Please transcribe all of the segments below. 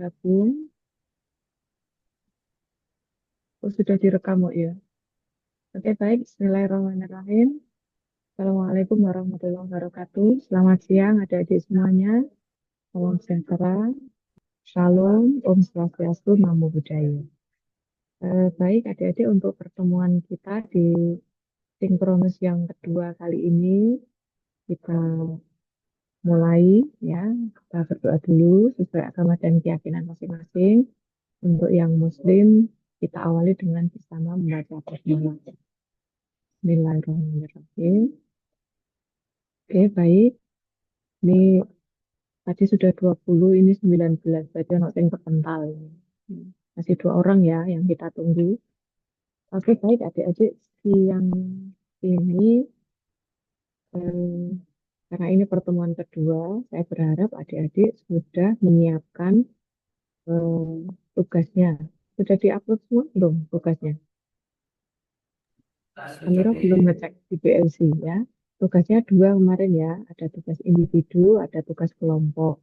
bergabung. Oh, sudah direkam oh, ya. Oke, baik. Bismillahirrahmanirrahim. Assalamualaikum warahmatullahi wabarakatuh. Selamat siang adik-adik semuanya. Salam sejahtera. Shalom. Om Swastiastu. Namo Buddhaya. Baik adik-adik, untuk pertemuan kita di sinkronus yang kedua kali ini, kita mulai ya. Kita berdoa dulu sesuai agama dan keyakinan masing-masing. Untuk yang Muslim, kita awali dengan bersama membaca basmalah. Bismillahirrahmanirrahim. Oke, baik. Ini tadi sudah 20, ini 19. Berarti anak yang terpental. Masih 2 orang ya yang kita tunggu. Oke, baik adik-adik. Siang ini, eh, karena ini pertemuan kedua, saya berharap adik-adik sudah menyiapkan eh, tugasnya. Sudah diupload semua belum tugasnya? Amira belum ngecek di PLC ya. Tugasnya 2 kemarin ya, ada tugas individu, ada tugas kelompok.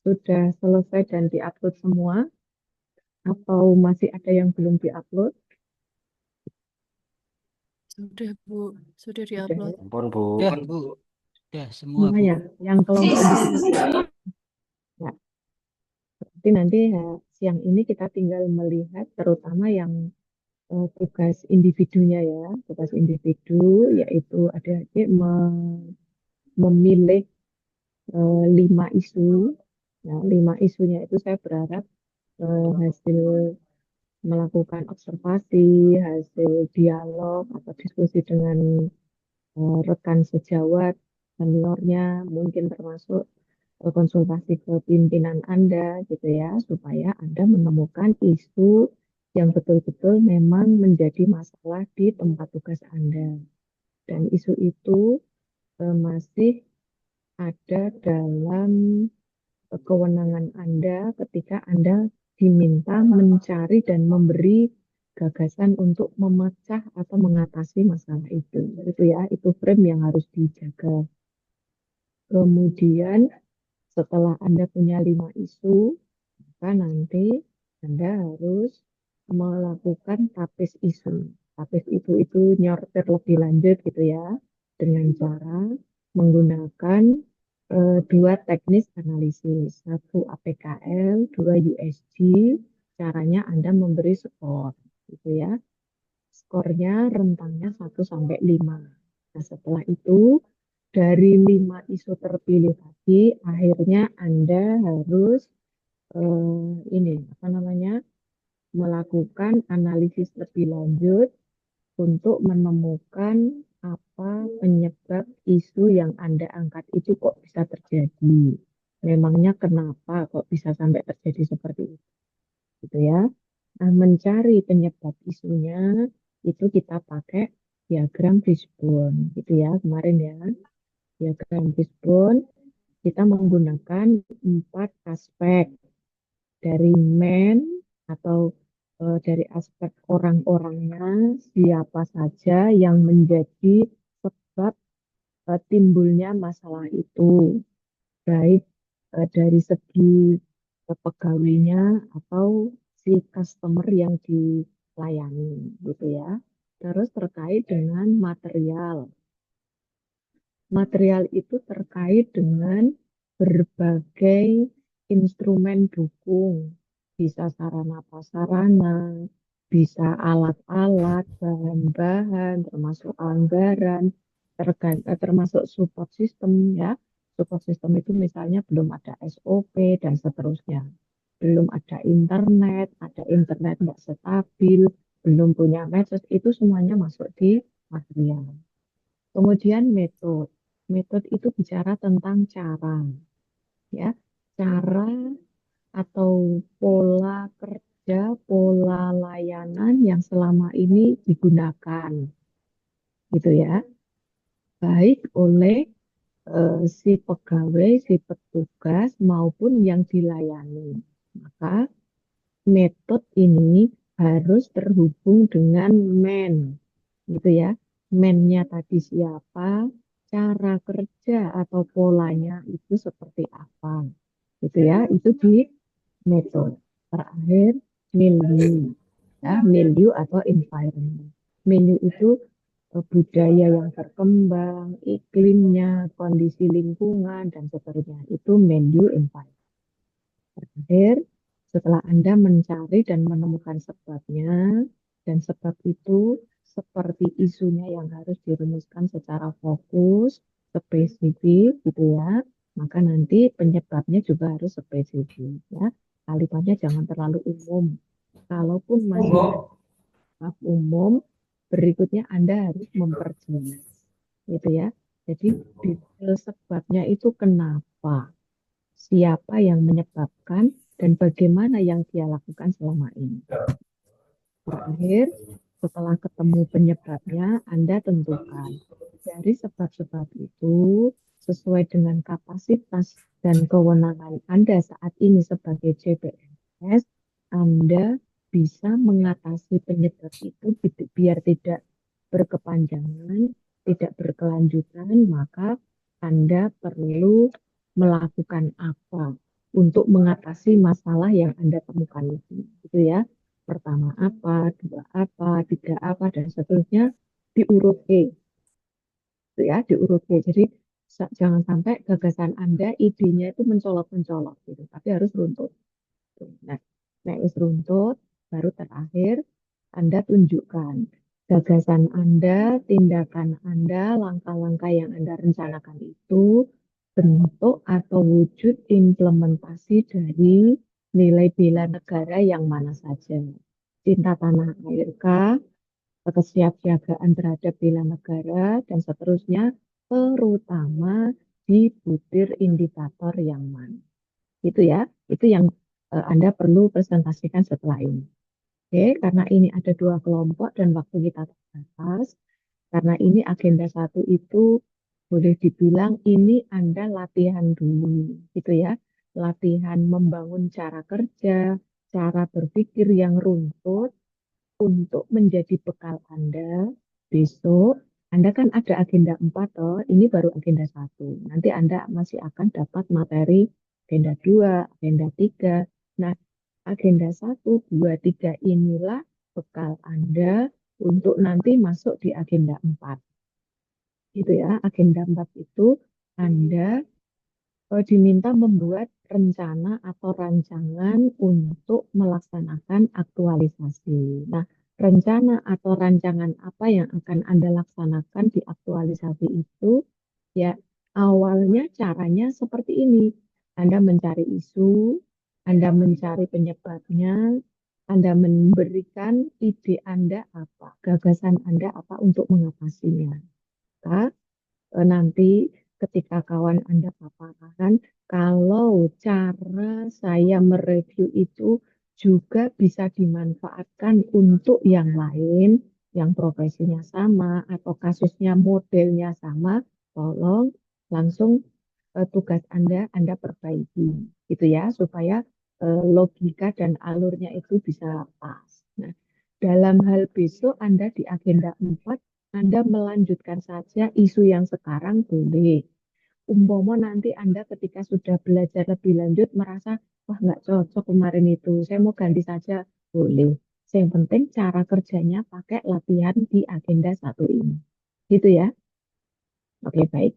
Sudah selesai dan diupload semua, atau masih ada yang belum diupload? Sudah, Bu. Sudah Sudah diupload. ya, Ampun, Bu. Ya, Bu. Ya, semua, Bu. semuanya. Yang kelompok individu. Ya, berarti nanti ya, siang ini kita tinggal melihat terutama yang tugas individunya ya. Tugas individu yaitu adik-adik memilih 5 isu. Nah, 5 isunya itu saya berharap hasil melakukan observasi, hasil dialog atau diskusi dengan rekan sejawat, seniornya, mungkin termasuk konsultasi ke pimpinan Anda gitu ya, supaya Anda menemukan isu yang betul-betul memang menjadi masalah di tempat tugas Anda. Dan isu itu masih ada dalam kewenangan Anda ketika Anda diminta mencari dan memberi gagasan untuk memecah atau mengatasi masalah itu. Itu ya, itu frame yang harus dijaga. Kemudian setelah Anda punya 5 isu, maka nanti Anda harus melakukan tapis isu. Tapis itu nyortir lebih lanjut gitu ya, dengan cara menggunakan 2 teknis analisis, 1 APKL, 2 USG. Caranya Anda memberi skor, gitu ya. Skornya rentangnya 1 sampai 5. Nah, setelah itu dari 5 isu terpilih tadi, akhirnya Anda harus ini apa namanya, melakukan analisis lebih lanjut untuk menemukan apa penyebab isu yang Anda angkat itu kok bisa terjadi. Memangnya kenapa kok bisa sampai terjadi seperti itu, gitu ya. Nah, mencari penyebab isunya itu kita pakai diagram fishbone, gitu ya, kemarin ya. Diagram fishbone kita menggunakan 4 aspek dari man atau dari aspek orang-orangnya, siapa saja yang menjadi sebab timbulnya masalah itu, baik dari segi pegawainya atau si customer yang dilayani, gitu ya. Terus terkait dengan material. Material itu terkait dengan berbagai instrumen dukung, bisa sarana prasarana, bisa alat-alat, bahan-bahan, termasuk anggaran, termasuk support system ya. Support system itu misalnya belum ada SOP dan seterusnya. Belum ada internet, ada internet nggak stabil, belum punya medsos, itu semuanya masuk di material. Kemudian metode. Metode itu bicara tentang cara, ya, cara atau pola kerja, pola layanan yang selama ini digunakan, gitu ya, baik oleh si pegawai, si petugas maupun yang dilayani. Maka metode ini harus terhubung dengan man, gitu ya. Man-nya tadi siapa, cara kerja atau polanya itu seperti apa, gitu ya. Itu metode. Terakhir, milieu. Ya, milieu atau environment. Milieu itu budaya yang berkembang, iklimnya, kondisi lingkungan, dan seterusnya. Itu milieu environment. Terakhir, setelah Anda mencari dan menemukan sebabnya, dan sebab itu seperti isunya yang harus dirumuskan secara fokus, spesifik, gitu ya, maka nanti penyebabnya juga harus spesifik, ya. Kalimatnya jangan terlalu umum. Kalaupun masih ada sebab umum, berikutnya Anda harus memperjelas, gitu ya. Jadi detail sebabnya itu kenapa, siapa yang menyebabkan, dan bagaimana yang dia lakukan selama ini. Terakhir, setelah ketemu penyebabnya, Anda tentukan dari sebab-sebab itu sesuai dengan kapasitas dan kewenangan Anda saat ini sebagai CPNS, Anda bisa mengatasi penyebab itu biar tidak berkepanjangan, tidak berkelanjutan, maka Anda perlu melakukan apa untuk mengatasi masalah yang Anda temukan itu, gitu ya. Pertama apa, dua apa, tiga apa, dan seterusnya diurut E, gitu ya, diurut E. Jadi jangan sampai gagasan Anda, idenya itu mencolok-mencolok, gitu, tapi harus runtut. Nah, nek wis runtut, baru terakhir Anda tunjukkan gagasan Anda, tindakan Anda, langkah-langkah yang Anda rencanakan itu bentuk atau wujud implementasi dari nilai bela negara yang mana saja. Cinta tanah air kah, kesiapsiagaan terhadap bela negara, dan seterusnya, terutama di butir indikator yang mana. Itu ya, itu yang Anda perlu presentasikan setelah ini. Oke, karena ini ada dua kelompok dan waktu kita terbatas, karena ini agenda satu itu boleh dibilang ini Anda latihan dulu, gitu ya. Latihan membangun cara kerja, cara berpikir yang runtut untuk menjadi bekal Anda besok. Anda kan ada agenda 4 toh, ini baru agenda satu. Nanti Anda masih akan dapat materi agenda 2, agenda 3. Nah, agenda 1, 2, 3 inilah bekal Anda untuk nanti masuk di agenda 4. Gitu ya, agenda 4 itu Anda diminta membuat rencana atau rancangan untuk melaksanakan aktualisasi. Nah, rencana atau rancangan apa yang akan Anda laksanakan di aktualisasi itu, ya awalnya caranya seperti ini. Anda mencari isu, Anda mencari penyebabnya, Anda memberikan ide Anda apa, gagasan Anda apa untuk mengatasinya. Maka, nanti ketika kawan Anda paparan, kalau cara saya mereview itu juga bisa dimanfaatkan untuk yang lain, yang profesinya sama atau kasusnya modelnya sama, tolong langsung tugas Anda perbaiki, gitu ya, supaya logika dan alurnya itu bisa pas. Nah, dalam hal besok Anda di agenda 4 Anda melanjutkan saja isu yang sekarang boleh. Umpama nanti Anda ketika sudah belajar lebih lanjut merasa, wah nggak cocok kemarin itu, saya mau ganti saja, boleh. Yang penting cara kerjanya pakai latihan di agenda satu ini. Gitu ya. Oke, baik.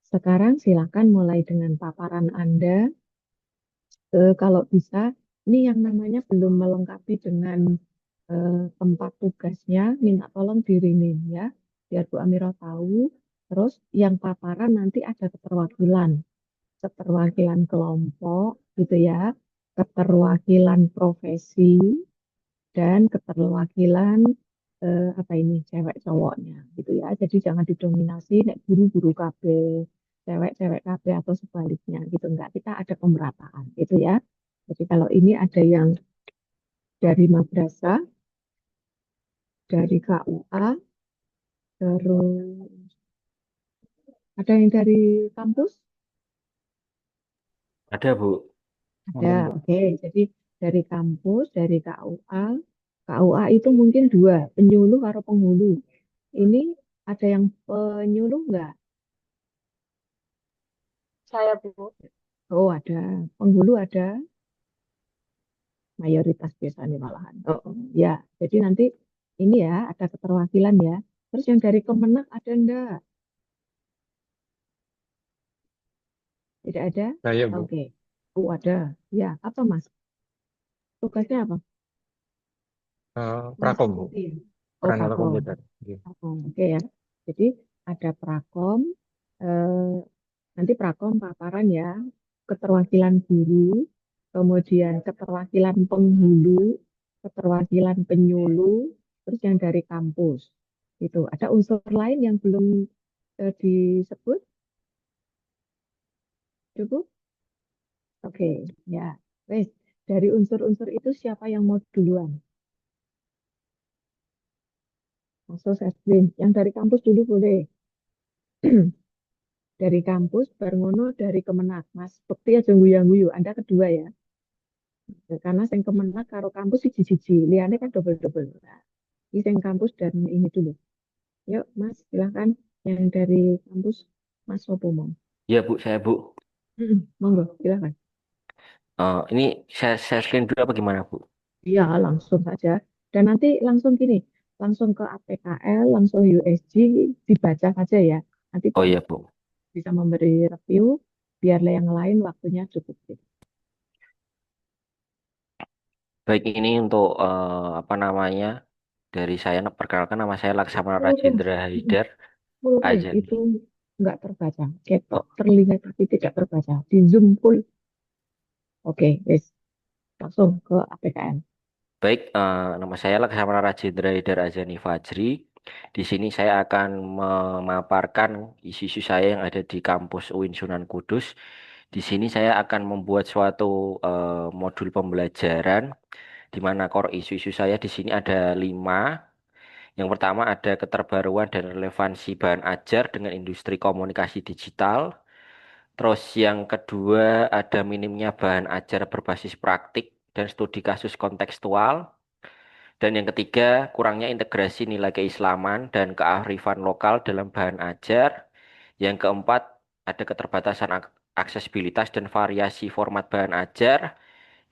Sekarang silakan mulai dengan paparan Anda. Kalau bisa, ini yang namanya belum melengkapi dengan tempat tugasnya, minta tolong dirimin ya, biar Bu Amiro tahu. Terus yang paparan nanti ada keterwakilan, keterwakilan kelompok gitu ya, keterwakilan profesi, dan keterwakilan apa ini cewek cowoknya gitu ya. Jadi jangan didominasi nek guru-guru KB, cewek-cewek KB atau sebaliknya gitu enggak. Kita ada pemerataan gitu ya. Jadi kalau ini ada yang dari madrasah, dari KUA, terus ada yang dari kampus, Ada, Bu. ada. Wonten, Bu. Oke, jadi dari kampus, dari KUA, KUA itu mungkin dua, penyuluh atau penghulu. Ini ada yang penyuluh enggak? Saya, Bu. Oh, ada. Penghulu ada. mayoritas biasanya malahan. Oh, oh, ya. Jadi nanti ini ya ada keterwakilan ya. Terus yang dari Kemenak ada enggak? Tidak ada? Saya, Bu, Oke. Oh, ada. Ya, apa Mas? Tugasnya apa? Prakom, Bu, Mengikuti. Oh, Pranata Prakom. Komputer. Iya. Prakom. Oke ya. Jadi ada Prakom, eh, nanti Prakom paparan ya, keterwakilan guru, kemudian keterwakilan penghulu, keterwakilan penyuluh, terus yang dari kampus. Itu ada unsur lain yang belum disebut, cukup? Oke, ya. Wes, dari unsur-unsur itu siapa yang mau duluan? Langsung saya screen. Yang dari kampus dulu boleh. Dari kampus, Barngono dari Kemenak. Mas Bekti aja guyu-guyu. Anda kedua ya. Ya, karena yang Kemenak karo kampus siji-siji. Liane kan double-double. Nah, ini yang kampus dan ini dulu. Yuk, Mas, silahkan. Yang dari kampus, Mas Sopo mau. Ya Bu, saya Bu. Monggo, silahkan. Ini saya screen dulu apa gimana Bu? Iya, langsung saja. Dan nanti langsung gini, langsung ke APKL, langsung USG, dibaca saja ya. Nanti Oh Pak iya Bu. bisa memberi review, biar yang lain waktunya cukup. Baik ini untuk apa namanya dari saya perkenalkan nama saya Laksamana Full page, Rajendra Haidar full page Azani. itu nggak terbaca, ketok Oh, terlihat tapi tidak terbaca. Di Zoom full, oke, wes langsung ke APKN. baik nama saya Laksamana Rajendra Haidar Azani Fajri. Di sini saya akan memaparkan isu-isu saya yang ada di kampus UIN Sunan Kudus. Di sini saya akan membuat suatu modul pembelajaran di mana core isu-isu saya di sini ada 5. Yang pertama ada keterbaruan dan relevansi bahan ajar dengan industri komunikasi digital. Terus yang kedua ada minimnya bahan ajar berbasis praktik dan studi kasus kontekstual. Dan yang ketiga kurangnya integrasi nilai keislaman dan kearifan lokal dalam bahan ajar. Yang keempat ada keterbatasan aksesibilitas dan variasi format bahan ajar.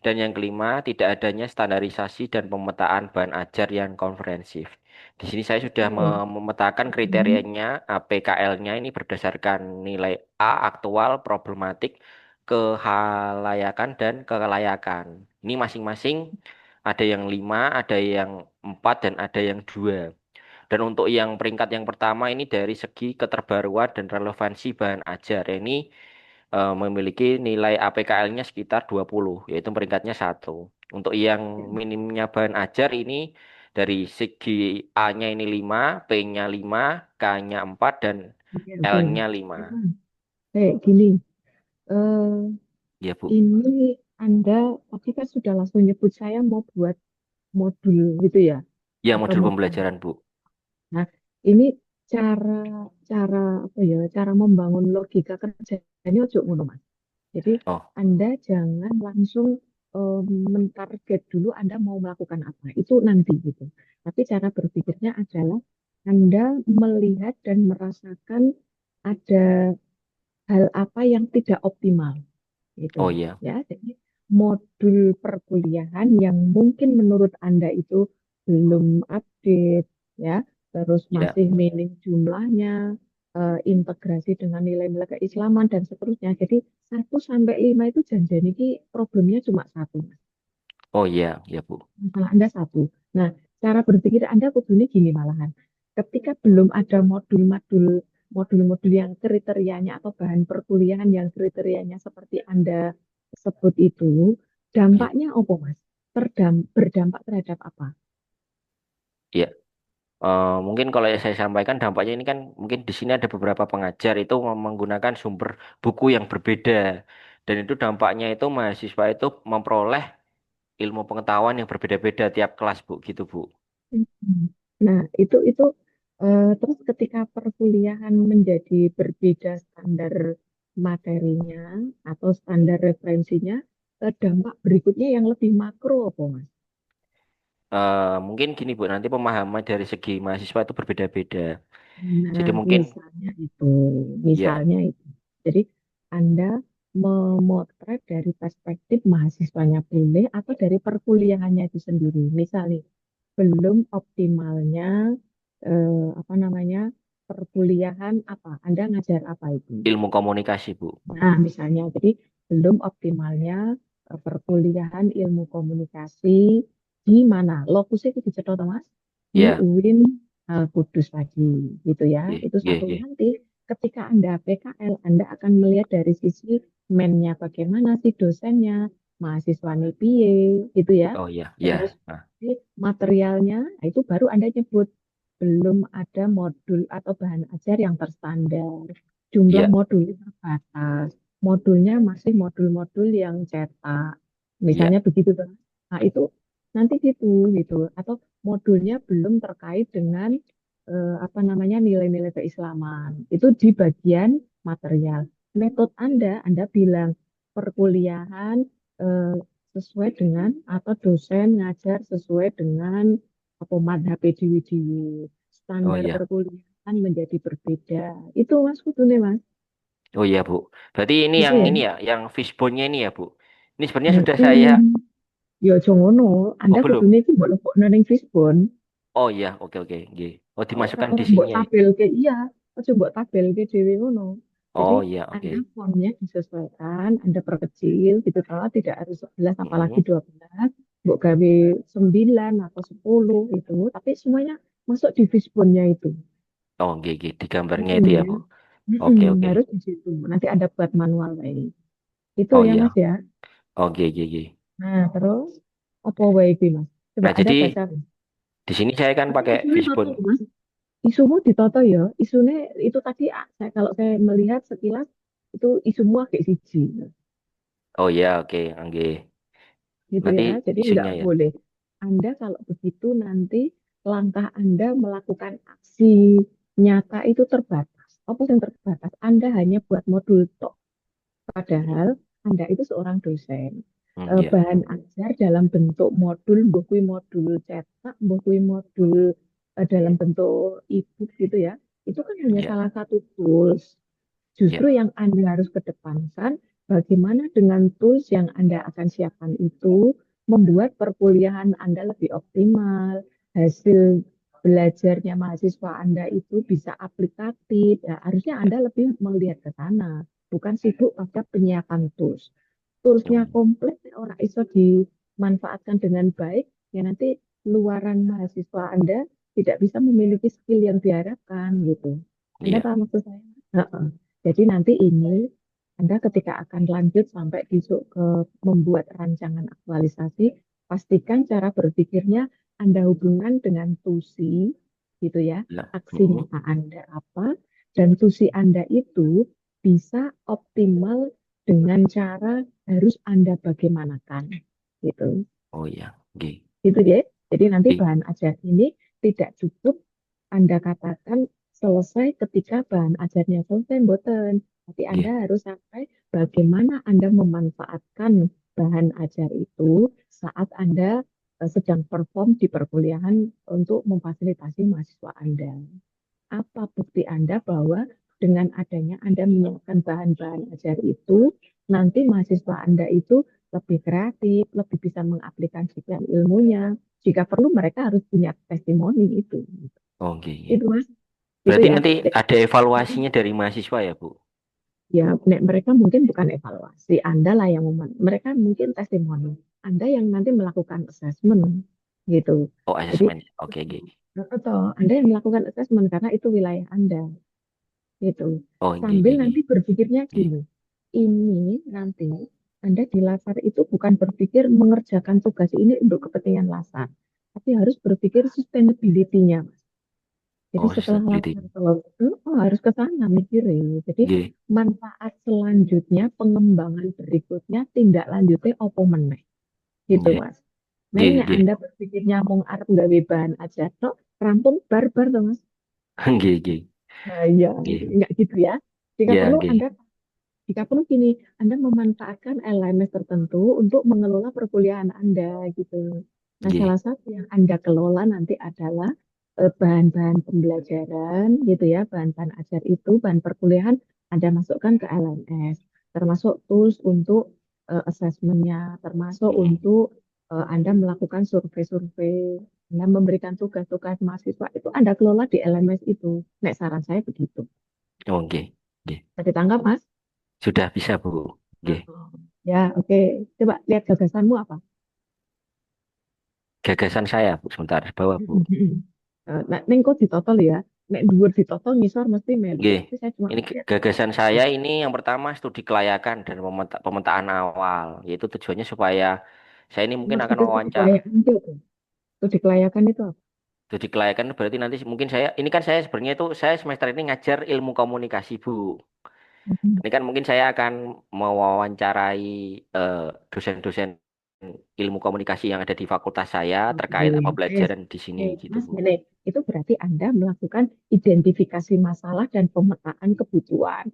Dan yang kelima, tidak adanya standarisasi dan pemetaan bahan ajar yang komprehensif. Di sini saya sudah Oh, memetakan hmm, kriterianya, APKL-nya ini berdasarkan nilai A, aktual, problematik, kehalayakan, dan kelayakan. Ini masing-masing ada yang 5, ada yang 4, dan ada yang 2. Dan untuk yang peringkat yang pertama ini dari segi keterbaruan dan relevansi bahan ajar. Ini memiliki nilai APKL-nya sekitar 20, yaitu peringkatnya 1. Untuk yang minimnya bahan ajar ini dari segi A-nya ini 5, P-nya 5, K-nya 4, dan oke, oke. L-nya 5. Kayak gini, eh, Ya, Bu. ini Anda tadi kan sudah langsung nyebut saya mau buat modul gitu ya, Ya, atau modul mau pembelajaran, Bu. nah, ini cara cara apa ya, cara membangun logika kerjanya ojo ngono, Mas. Jadi Oh, Anda jangan langsung mentarget dulu Anda mau melakukan apa. Itu nanti gitu. Tapi cara berpikirnya adalah Anda melihat dan merasakan ada hal apa yang tidak optimal gitu oh iya. ya. Jadi modul perkuliahan yang mungkin menurut Anda itu belum update ya, terus Ya. masih minim jumlahnya, integrasi dengan nilai-nilai keislaman dan seterusnya. Jadi 1 sampai 5 itu janjian ini problemnya cuma satu. Oh iya, ya, Bu. Masalah Anda satu. Nah, cara berpikir Anda kudune gini malahan. Ketika belum ada modul-modul yang kriterianya atau bahan perkuliahan yang kriterianya seperti Anda sebut itu, Ya. dampaknya apa, Mas? Berdampak terhadap apa? Ya. Mungkin kalau yang saya sampaikan dampaknya ini kan mungkin di sini ada beberapa pengajar itu menggunakan sumber buku yang berbeda dan itu dampaknya itu mahasiswa itu memperoleh ilmu pengetahuan yang berbeda-beda tiap kelas Bu gitu Bu. Hmm. Nah, itu terus ketika perkuliahan menjadi berbeda standar materinya atau standar referensinya, dampak berikutnya yang lebih makro apa, Mas? Mungkin gini Bu, nanti pemahaman dari segi mahasiswa itu berbeda-beda. Nah, Jadi mungkin misalnya itu, ya, misalnya itu. Jadi Anda memotret dari perspektif mahasiswanya boleh atau dari perkuliahannya itu sendiri. Misalnya, belum optimalnya apa namanya perkuliahan apa? Anda ngajar apa itu? Ilmu komunikasi, Bu. Nah, misalnya, jadi belum optimalnya perkuliahan ilmu komunikasi di mana? Lokusnya itu dicetot, Mas, di Ya, UIN Kudus lagi, gitu ya. nggih, Itu nggih, satu. nggih. Nanti ketika Anda PKL, Anda akan melihat dari sisi mennya bagaimana sih dosennya, mahasiswanya piye, gitu ya. Oh iya, Terus ya. Nah, di materialnya, nah itu baru Anda nyebut belum ada modul atau bahan ajar yang terstandar. Jumlah iya, modulnya terbatas. Modulnya masih modul-modul yang cetak. iya. Misalnya begitu kan. Nah, itu nanti gitu. Atau modulnya belum terkait dengan apa namanya nilai-nilai keislaman. Itu di bagian material. Metode Anda bilang perkuliahan eh, sesuai dengan atau dosen ngajar sesuai dengan apa madhab dewi-dewi. Oh Standar iya. perkuliahan menjadi berbeda. Itu Mas Kudune, Mas. Oh iya, Bu. Berarti Itu ya. ini ya, yang fishbone-nya ini ya, Bu. Ini sebenarnya sudah saya. Mm-mm. Ya aja ngono. Oh, Anda belum. kudune iki mbok lebokno ning Fishbone. Oh iya, oke, oke, nggih. Oh, Ora dimasukkan di ora sini mbok ya. tabelke iya, aja mbok tabelke dhewe ngono. Jadi Oh iya, Anda oke. formnya disesuaikan, Anda perkecil gitu kalau tidak harus 11 apalagi Mm-mm. 12, mbok gawe 9 atau 10 gitu, tapi semuanya masuk di Fishbone-nya itu. Oh, nggih, nggih. Di gambarnya Gitu itu ya, ya. Bu. Oke, oke. Harus di situ. Nanti Anda buat manual lagi. Itu Oh ya Mas iya. ya. Oh, nggih, nggih, nggih. Nah, terus apa wae iki, Mas? Coba Nah, Anda jadi baca. di sini saya kan Tapi pakai isunya toto, fishbone. Mas. Isumu ditoto ya. Isunya itu tadi kalau saya melihat sekilas itu isumu agak siji Oh iya, oke, nggih. gitu Nanti ya. Jadi nggak isunya ya. boleh. Anda kalau begitu nanti langkah Anda melakukan aksi nyata itu terbatas. Apa yang terbatas? Anda hanya buat modul tok. Padahal Anda itu seorang dosen. Iya, Bahan ajar dalam bentuk modul, mbok kuwi modul cetak, mbok kuwi modul dalam bentuk e-book gitu ya. Itu kan hanya iya, salah satu tools. iya. Justru yang Anda harus kedepankan, bagaimana dengan tools yang Anda akan siapkan itu membuat perkuliahan Anda lebih optimal, hasil belajarnya mahasiswa Anda itu bisa aplikatif. Ya, harusnya Iya. Anda lebih melihat ke sana, bukan sibuk pada penyiapan tools. Toolsnya Oh, komplit, orang iso dimanfaatkan dengan baik, ya nanti luaran mahasiswa Anda tidak bisa memiliki skill yang diharapkan gitu. Anda iya, paham maksud saya? Heeh. Jadi nanti ini Anda ketika akan lanjut sampai besok ke membuat rancangan aktualisasi, pastikan cara berpikirnya Anda hubungkan dengan tusi, gitu ya, iya. aksi Mm-mm. nyata Anda apa, dan tusi Anda itu bisa optimal dengan cara harus Anda bagaimanakan, gitu. Oh iya, nggih. Gitu ya. Jadi nanti Nggih, bahan ajar ini tidak cukup Anda katakan selesai ketika bahan ajarnya selesai, mboten. Tapi nggih. Anda harus sampai bagaimana Anda memanfaatkan bahan ajar itu saat Anda sedang perform di perkuliahan untuk memfasilitasi mahasiswa Anda. Apa bukti Anda bahwa dengan adanya Anda menyiapkan bahan-bahan ajar itu, nanti mahasiswa Anda itu lebih kreatif, lebih bisa mengaplikasikan ilmunya. Jika perlu mereka harus punya testimoni itu. Oh, nggih, nggih. Itu Mas, itu Berarti ya. nanti ada evaluasinya dari mahasiswa ya, Bu? Ya, mereka mungkin bukan evaluasi, Anda lah yang mereka mungkin testimoni. Anda yang nanti melakukan assessment gitu. Oh, Jadi asesmen. Oke, nggih. atau Anda yang melakukan assessment karena itu wilayah Anda. Gitu. Oh, nggih, Sambil nggih, nggih. nanti berpikirnya Nggih. gini, ini nanti Anda di Lasar itu bukan berpikir mengerjakan tugas ini untuk kepentingan Lasar, tapi harus berpikir sustainability-nya, Mas. Jadi Oh, setelah sustainability. Lasar selesai, oh, harus ke sana mikirin. Jadi Nggih, manfaat selanjutnya, pengembangan berikutnya, tindak lanjutnya opo meneh. Gitu, nggih, Mas. nggih, Nanya nggih. Anda berpikirnya mau arep gawe bahan aja, tok, rampung barbar, toh, Mas. Nggih, nggih. Nah, iya, Nggih. enggak gitu ya. Jika Iya, perlu nggih. Jika perlu gini, Anda memanfaatkan LMS tertentu untuk mengelola perkuliahan Anda gitu. Nah, Nggih. salah satu yang Anda kelola nanti adalah bahan-bahan pembelajaran gitu ya, bahan-bahan ajar itu, bahan perkuliahan Anda masukkan ke LMS. termasuk tools untuk assessment-nya, termasuk untuk Anda melakukan survei-survei, Anda memberikan tugas-tugas mahasiswa, itu Anda kelola di LMS itu. Nek saran saya begitu. Oke. Oke. Bisa ditangkap, Mas? Sudah bisa, Bu. Oke. Oh, ya, oke. Coba lihat gagasanmu apa? Gagasan saya, Bu, sebentar di bawah, Bu. Nek ning kok ditotol ya. Nek dhuwur ditotol ngisor mesti melu. Oke. Tapi saya cuma Ini lihat. gagasan saya ini yang pertama studi kelayakan dan pemetaan awal, yaitu tujuannya supaya saya ini mungkin akan Maksudnya studi wawancara. kelayakan itu apa? Studi kelayakan itu apa? Studi kelayakan berarti nanti mungkin saya, ini kan saya sebenarnya itu saya semester ini ngajar ilmu komunikasi, Bu. Mhm. Ini kan mungkin saya akan mewawancarai eh, dosen-dosen ilmu komunikasi yang ada di fakultas saya Oke, terkait wes. pembelajaran di sini Oke, gitu, Mas, Bu. gini, itu berarti Anda melakukan identifikasi masalah dan pemetaan kebutuhan.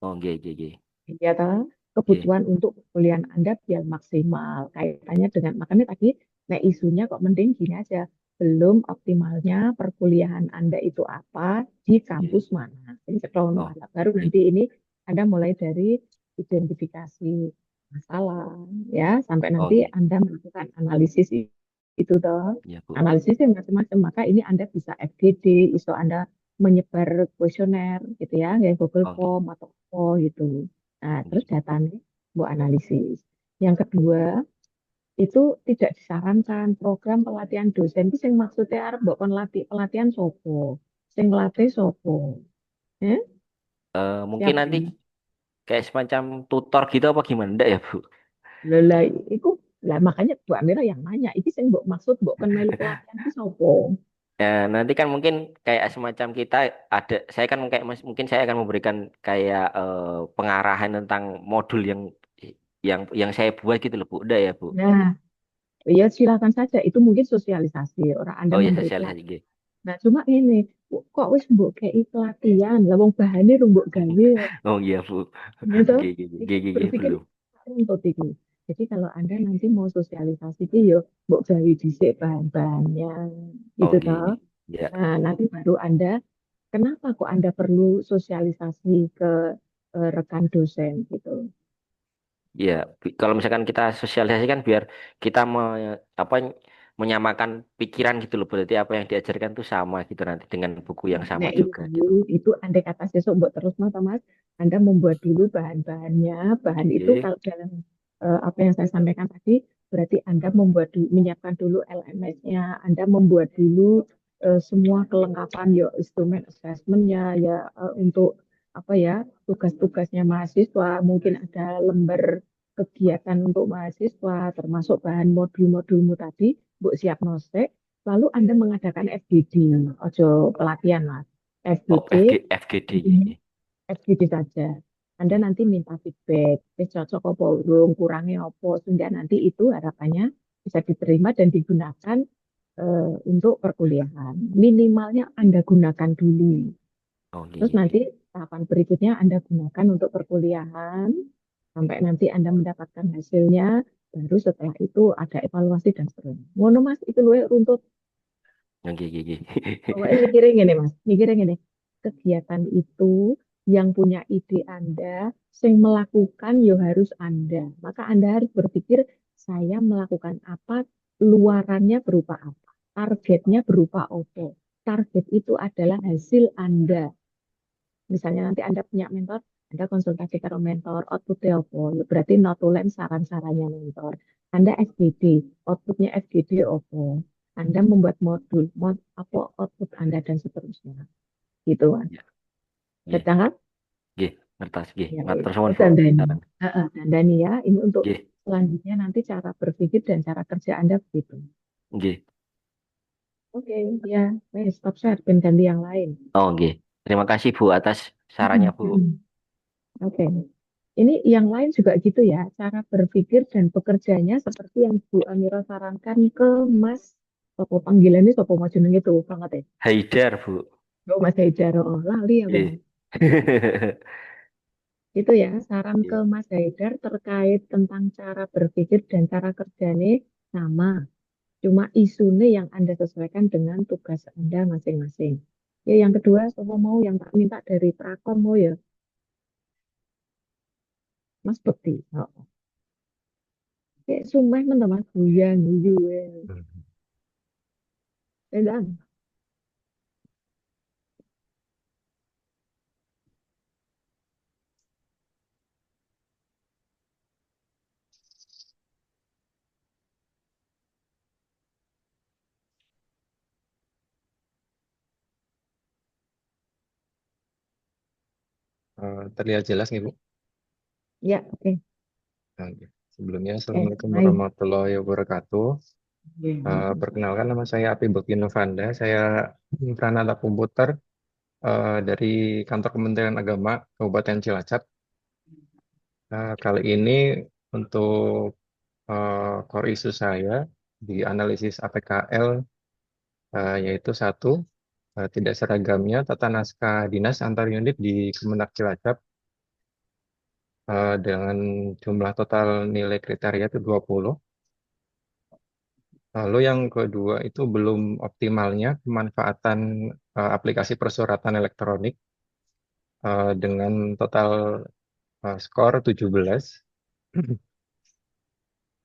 Oh, nggih, nggih, nggih. Ya, toh? Nggih. Kebutuhan untuk kuliah Anda biar maksimal. Kaitannya dengan, makanya tadi, nah isunya kok mending gini aja. Belum optimalnya perkuliahan Anda itu apa, di Nggih. kampus mana. Jadi setelah Oh, baru nggih. nanti ini Anda mulai dari identifikasi masalah, ya, sampai Oh, nanti nggih. Anda melakukan analisis itu toh. Iya, Bu. Analisisnya macam-macam. Maka ini Anda bisa FGD, iso Anda menyebar kuesioner gitu ya, kayak Google Oh, nggih. Form atau apa gitu. Nah, terus Nggih. datanya buat analisis. Yang kedua, itu tidak disarankan program pelatihan dosen itu sing maksudnya arep mbok kon pelatihan sopo, sing latih sopo, eh? Mungkin Siapa nanti ini? kayak semacam tutor gitu apa gimana enggak ya, Bu? Lelai, itu lah makanya Bu Amira yang nanya, iki sing mbok maksud mbok kon melu pelatihan itu sopo? Ya, nanti kan mungkin kayak semacam kita ada, saya kan kayak mungkin saya akan memberikan kayak pengarahan tentang modul yang saya buat gitu loh, Bu. Udah ya, Bu. Nah, ya silakan saja, itu mungkin sosialisasi, orang Anda Oh ya, memberi sosialisasi pelatihan. gitu. Nah, cuma ini, kok wis mbok kei pelatihan, lah wong bahane rung mbok gawe. Oh iya, Bu. Gitu. Gigi, Iki gigi, berpikir belum. untuk itu. Jadi kalau Anda nanti mau sosialisasi itu yo mbok gawe dhisik bahan-bahannya Oh gitu toh. gini. Ya. Nah, nanti baru Anda kenapa kok Anda perlu sosialisasi ke rekan dosen gitu. Ya, kalau misalkan kita sosialisasi kan biar kita apa menyamakan pikiran gitu loh. Berarti apa yang diajarkan tuh sama gitu nanti dengan buku yang sama Nah, juga gitu. itu andai kata sesuk mbok terus Mas, Anda membuat dulu bahan-bahannya. Bahan itu Oke. kalau dalam apa yang saya sampaikan tadi, berarti Anda menyiapkan dulu LMS-nya, Anda membuat dulu semua kelengkapan ya instrumen assessment-nya ya untuk apa ya tugas-tugasnya mahasiswa, mungkin ada lembar kegiatan untuk mahasiswa, termasuk bahan modul-modulmu tadi, Mbok siap nosek. Lalu Anda mengadakan FGD, ojo pelatihan Mas. Oh, FGD, FGD intinya gini. FGD saja. Anda Oke. nanti minta feedback, cocok apa urung, kurangnya apa, sehingga nanti itu harapannya bisa diterima dan digunakan untuk perkuliahan. Minimalnya Anda gunakan dulu. Oh Terus gini. nanti tahapan berikutnya Anda gunakan untuk perkuliahan, sampai nanti Anda mendapatkan hasilnya, baru setelah itu ada evaluasi dan seterusnya. Ngono Mas, itu luwe runtut. Oke, gini. Pokoknya mikirin gini Mas, mikirin gini. Kegiatan itu yang punya ide Anda, yang melakukan ya harus Anda. Maka Anda harus berpikir, saya melakukan apa, luarannya berupa apa, targetnya berupa apa. Target itu adalah hasil Anda. Misalnya nanti Anda punya mentor, Anda konsultasi ke mentor, outputnya apa? Ya berarti notulen saran-sarannya mentor. Anda FGD, outputnya FGD apa? Anda membuat modul, apa output Anda dan seterusnya. Gitu kan. Ya, gini. Sedangkan, Gini. Ngertas, gini. ya wes, Ngatur semua, Bu. dan Dani. Saran. Dan Dani ya, ini untuk Gini. selanjutnya nanti cara berpikir dan cara kerja Anda begitu. Gini. Oke, ya, wes, stop share, dan ganti yang lain. Oh, gini. Terima kasih, Bu, atas sarannya, Mm-mm, Bu. mm-mm. Oke. Ini yang lain juga gitu ya, cara berpikir dan bekerjanya seperti yang Bu Amira sarankan ke Mas, Sopo panggilannya Sopo Majeneng itu banget ya. Haidar, Bu. Oh, Mas Haidar, oh, lali aku Gini. Mas. Itu ya, saran ke Gini. Mas Haidar terkait tentang cara berpikir dan cara kerjanya sama. Cuma isunya yang Anda sesuaikan dengan tugas Anda masing-masing. Ya, yang kedua, Sopo mau yang tak minta dari Prakom mau ya. Mas Bekti. Oh. Kayak sumeh men Mas Buyang guyu. Hmm. Edan. Terlihat jelas nih, Bu. Ya, oke. Oke. Sebelumnya, Assalamualaikum Baik. warahmatullahi wabarakatuh. Perkenalkan, nama saya Api Bekti Novanda. Saya peranata komputer dari Kantor Kementerian Agama Kabupaten Cilacap. Kali ini untuk core isu saya di analisis APKL, yaitu satu, tidak seragamnya tata naskah dinas antar unit di Kemenak Cilacap dengan jumlah total nilai kriteria itu 20. Lalu yang kedua itu belum optimalnya pemanfaatan aplikasi persuratan elektronik dengan total skor 17.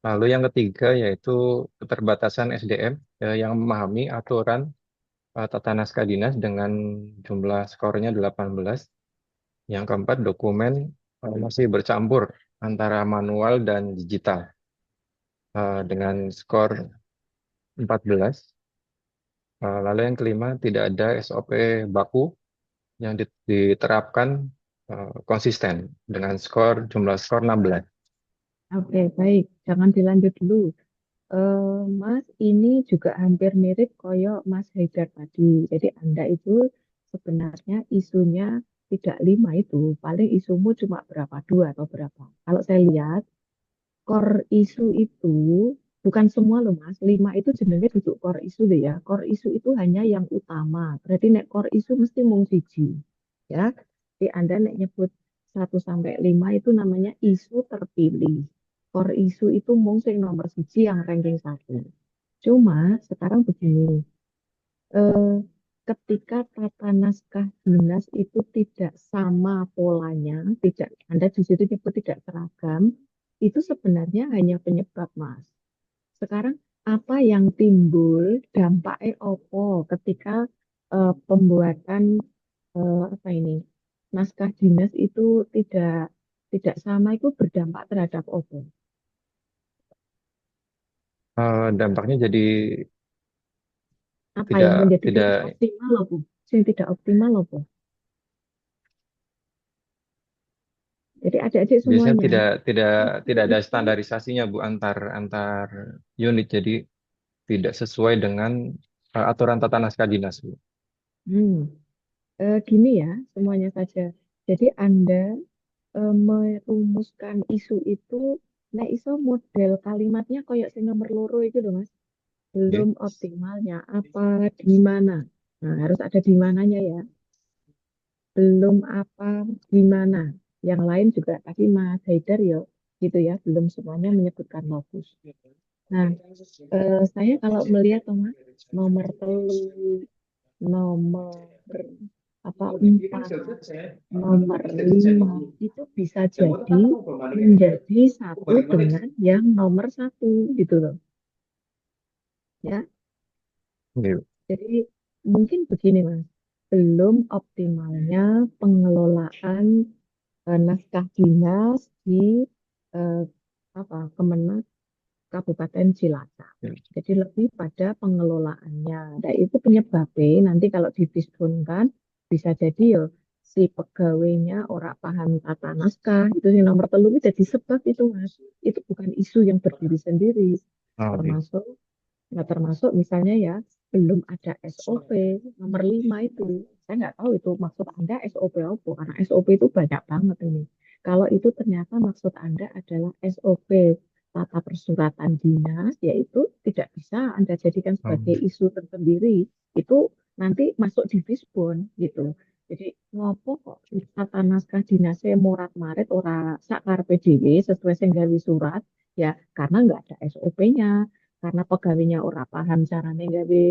Lalu yang ketiga yaitu keterbatasan SDM yang memahami aturan tata naskah dinas dengan jumlah skornya 18. Yang keempat, dokumen masih bercampur antara manual dan digital dengan skor 14. Lalu yang kelima, tidak ada SOP baku yang diterapkan konsisten dengan jumlah skor 16. Oke, baik. Jangan dilanjut dulu. Mas, ini juga hampir mirip koyo Mas Haidar tadi. Jadi Anda itu sebenarnya isunya tidak 5 itu. Paling isumu cuma berapa? 2 atau berapa? Kalau saya lihat, core isu itu bukan semua loh Mas. 5 itu jenisnya duduk core isu deh ya. Core isu itu hanya yang utama. Berarti nek core isu mesti mung siji. Ya. Jadi Anda nek nyebut 1 sampai 5 itu namanya isu terpilih. Core isu itu mung sing nomor siji yang ranking 1. Cuma sekarang begini, eh, ketika tata naskah dinas itu tidak sama polanya, tidak Anda di situ nyebut tidak seragam, itu sebenarnya hanya penyebab, Mas. Sekarang apa yang timbul dampaknya opo ketika pembuatan apa ini naskah dinas itu tidak sama itu berdampak terhadap opo? Dampaknya jadi Apa tidak yang menjadi tidak tidak optimal loh, Bu? Yang tidak optimal loh, Bu. Jadi adik-adik biasanya semuanya, tidak tidak isu tidak ada itu, standarisasinya, Bu, antar unit. Jadi tidak sesuai dengan aturan tata naskah dinas, Bu. hmm, gini ya, semuanya saja. Jadi Anda merumuskan isu itu, nah iso model kalimatnya kayak sing nomor loro itu loh, Mas. Belum Oke. optimalnya, apa, di mana. Nah, harus ada di mananya ya. Belum apa, di mana. Yang lain juga tadi Mas Haidar ya, gitu ya, belum semuanya menyebutkan lokus. Nah, saya kalau melihat tuh, Mas, nomor telu, nomor apa 4, nomor 5 itu bisa jadi menjadi satu dengan yang nomor 1 gitu loh. Ya, Oke. jadi mungkin begini Mas, belum optimalnya pengelolaan naskah dinas di eh, apa Kemenak Kabupaten Cilacap. Jadi lebih pada pengelolaannya. Nah, itu penyebabnya nanti kalau didiskunkan bisa jadi ya si pegawainya ora paham tata naskah itu yang nomor telu itu jadi sebab itu Mas. Itu bukan isu yang berdiri sendiri. Oke. Termasuk nggak termasuk misalnya ya belum ada SOP nomor 5 itu. Saya nggak tahu itu maksud Anda SOP apa karena SOP itu banyak banget ini. Kalau itu ternyata maksud Anda adalah SOP tata persuratan dinas, yaitu tidak bisa Anda jadikan sebagai Um, isu tersendiri. Itu nanti masuk di Fisbon gitu. Jadi ngopo kok tata naskah dinasnya morat marit ora sakar PDW sesuai sing gawe surat ya karena nggak ada SOP-nya karena pegawainya ora paham caranya gawe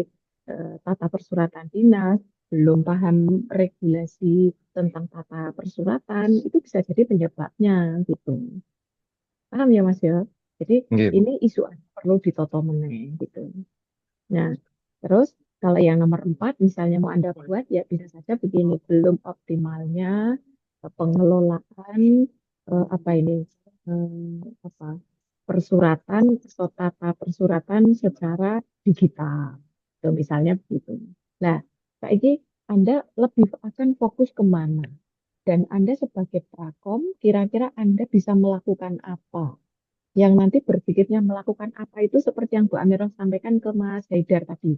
tata persuratan dinas belum paham regulasi tentang tata persuratan, itu bisa jadi penyebabnya gitu. Paham ya Mas ya? Jadi Nggih, Bu. ini isu perlu ditoto meneh gitu. Nah, terus kalau yang nomor 4, misalnya mau Anda buat, ya bisa saja begini, belum optimalnya pengelolaan apa ini, apa, persuratan atau tata persuratan secara digital. Tuh, misalnya begitu. Nah, Kak Iki, Anda lebih akan fokus kemana? Dan Anda sebagai prakom, kira-kira Anda bisa melakukan apa? Yang nanti berpikirnya melakukan apa itu seperti yang Bu Amirah sampaikan ke Mas Haidar tadi.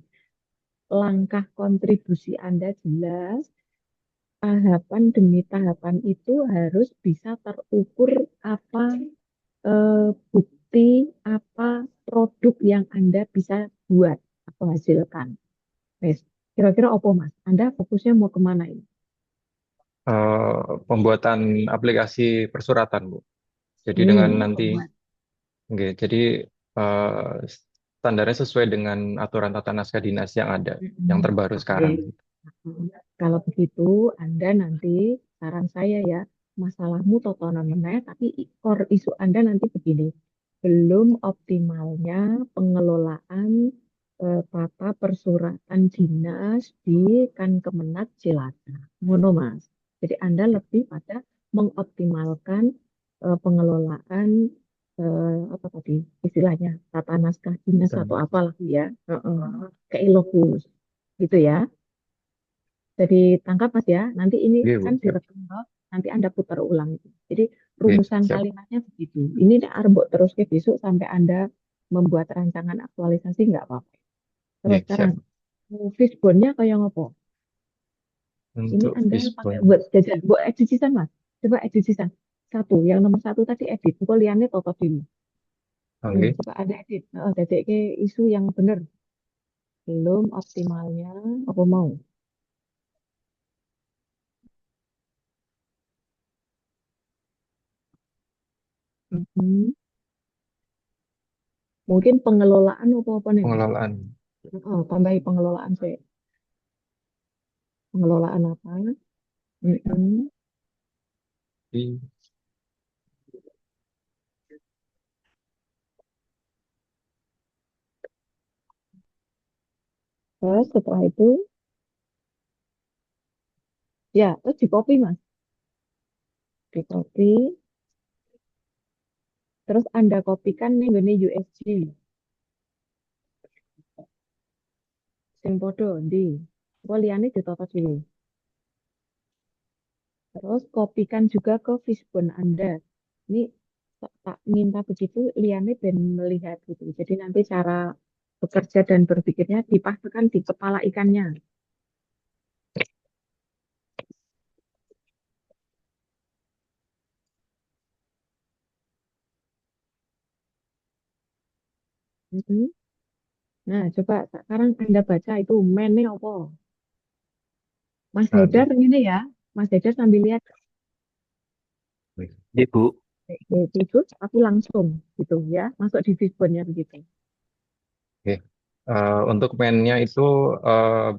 Langkah kontribusi Anda jelas, tahapan demi tahapan itu harus bisa terukur apa bukti, apa produk yang Anda bisa buat atau hasilkan. Wes, kira-kira apa Mas? Anda fokusnya mau kemana ini? Pembuatan aplikasi persuratan, Bu. Jadi dengan nanti, Pembuat. nggih, jadi eh, standarnya sesuai dengan aturan tata naskah dinas yang ada, yang terbaru Oke. sekarang. Kalau begitu, Anda nanti, saran saya ya, masalahmu totonan meneh, tapi core isu Anda nanti begini, belum optimalnya pengelolaan tata persuratan dinas di Kemenak Cilacap. Ngono, Mas. Jadi Anda lebih pada mengoptimalkan pengelolaan apa tadi istilahnya tata naskah dinas atau Dan, apalah ya, kayak lokus gitu ya. Jadi tangkap Mas ya, nanti ini nggih, Bu, kan siap. direkam, nanti Anda putar ulang itu. Jadi Nggih, rumusan siap. kalimatnya begitu. Ini arbok terus ke besok sampai Anda membuat rancangan aktualisasi nggak apa-apa. Terus Nggih, sekarang siap. fishbone-nya kayak ngopo? Ini Untuk Anda pakai Fishbone. buat jajan, buat edisisan Mas. Coba edisisan. Satu, yang nomor satu tadi edit. Pokoknya liannya toto dulu. Oke. Coba ada edit. Jadi ke isu yang benar. Belum optimalnya, apa mau? Mhm. Mungkin pengelolaan apa-apa nih Mas. Pengelolaan. Tambahi pengelolaan saya. Pengelolaan apa? Mm-mm. Di Terus setelah itu, ya, terus di copy mas, di copy. Terus Anda kopikan nih gini USG, sing podo di. Liane ditata dulu. Terus kopikan juga ke fishbone Anda. Ini tak minta begitu, Liane ben melihat gitu. Jadi nanti cara bekerja dan berpikirnya dipasangkan di kepala ikannya. Mm-mm. Nah, coba sekarang Anda baca itu mennya apa? Mas Oke. Haidar ini ya, Mas Haidar sambil lihat Ibu, itu, tapi langsung gitu ya, masuk di fishbone-nya begitu. Oke. Untuk mainnya itu eh,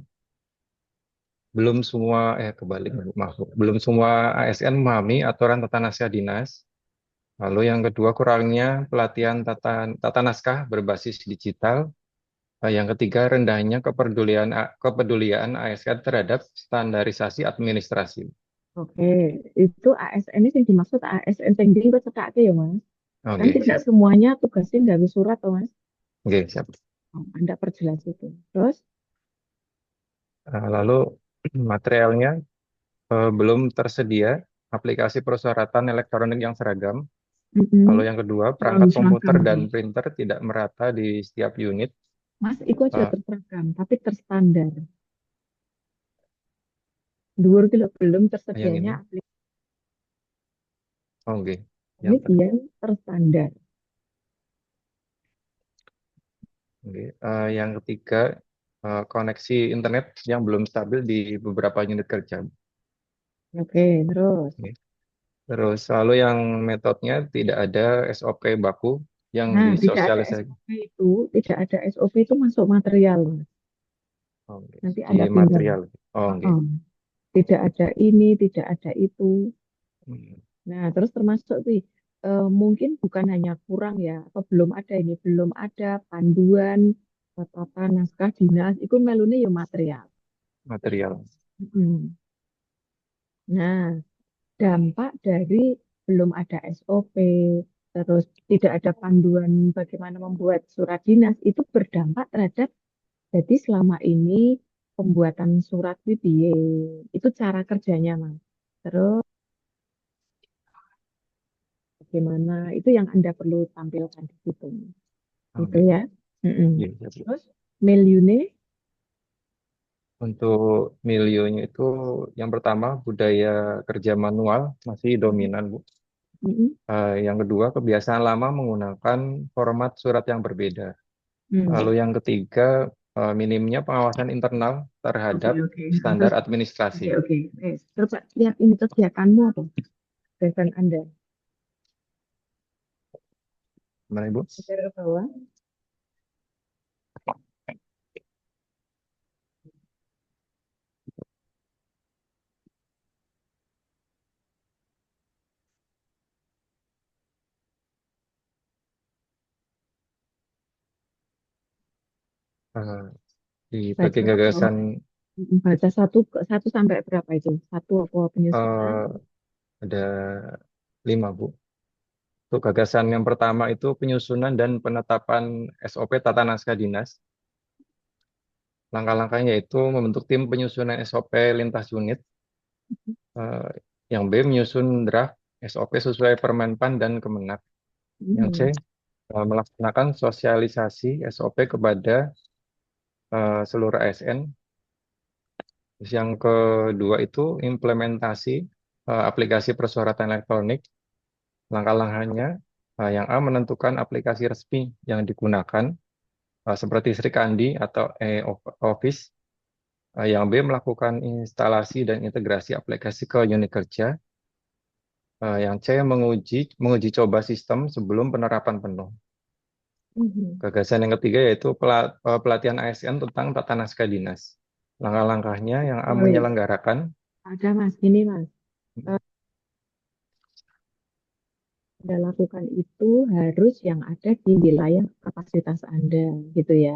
belum semua, kebalik, Bu, maaf, Bu. Belum semua ASN memahami aturan tata naskah dinas. Lalu yang kedua kurangnya pelatihan tata naskah berbasis digital. Yang ketiga rendahnya kepedulian ASN terhadap standarisasi administrasi. Oke, itu ASN ini yang dimaksud ASN yang di cetak ya Mas. Kan Oke, tidak siap. semuanya tugasnya dari surat toh Mas. Oke, siap. Anda perjelas itu. Terus, Lalu materialnya belum tersedia aplikasi persyaratan elektronik yang seragam. Lalu mm-mm, yang kedua, terlalu perangkat komputer seragam dan sih. printer tidak merata di setiap unit. Mas, itu aja Eh, terseragam, tapi terstandar. Dhuwur ki lho, belum yang tersedianya ini, oke, yang aplikasi yang terstandar. oke. Yang ketiga, koneksi internet yang belum stabil di beberapa unit kerja. Oke, terus. Oke. Terus lalu yang metodenya tidak ada SOP baku yang Nah, tidak ada disosialisasikan. SOP itu, tidak ada SOP itu masuk material. Mas. Oh, nggih. Nanti Di ada tinggal, material. Oh, nggih. tidak ada ini, tidak ada itu. Hmm. Nah, terus termasuk sih, mungkin bukan hanya kurang ya, atau belum ada ini, belum ada panduan tata naskah dinas, itu melune ya material. Material. Mm. Nah, dampak dari belum ada SOP, terus tidak ada panduan bagaimana membuat surat dinas, itu berdampak terhadap, jadi selama ini pembuatan surat piye, itu cara kerjanya, Mas. Terus bagaimana, itu yang Anda perlu tampilkan di situ. Oh, Gitu nggih. ya. Mm-mm. Nggih, siap, Bu. Terus miliune, Untuk milionya itu yang pertama budaya kerja manual masih dominan, Bu. mm-mm, Yang kedua kebiasaan lama menggunakan format surat yang berbeda. Lalu mm. yang ketiga minimnya pengawasan internal Oke, terhadap oke. standar Terus, administrasi. oke. Coba lihat ini kegiatanmu apa? Kegiatan Anda. Gimana, Ibu? Geser ke bawah. Eh, di Baca bagian ke bawah. gagasan Baca satu sampai berapa itu? Satu apa penyusunan? eh, ada 5, Bu. Untuk gagasan yang pertama itu penyusunan dan penetapan SOP Tata Naskah Dinas. Langkah-langkahnya yaitu membentuk tim penyusunan SOP lintas unit. Eh, yang B, menyusun draft SOP sesuai Permenpan dan Kemenak. Yang C, Mm. melaksanakan sosialisasi SOP kepada seluruh ASN. Terus yang kedua itu implementasi aplikasi persuratan elektronik. Langkah-langkahnya, yang A, menentukan aplikasi resmi yang digunakan, seperti Sri Kandi atau e-Office. Yang B, melakukan instalasi dan integrasi aplikasi ke unit kerja. Yang C, menguji coba sistem sebelum penerapan penuh. Mhm. Gagasan yang ketiga yaitu pelatihan ASN tentang tata naskah dinas. Langkah-langkahnya yang A, Oh, iya. menyelenggarakan. Ada Mas, gini Mas. Anda lakukan itu harus yang ada di wilayah kapasitas Anda, gitu ya.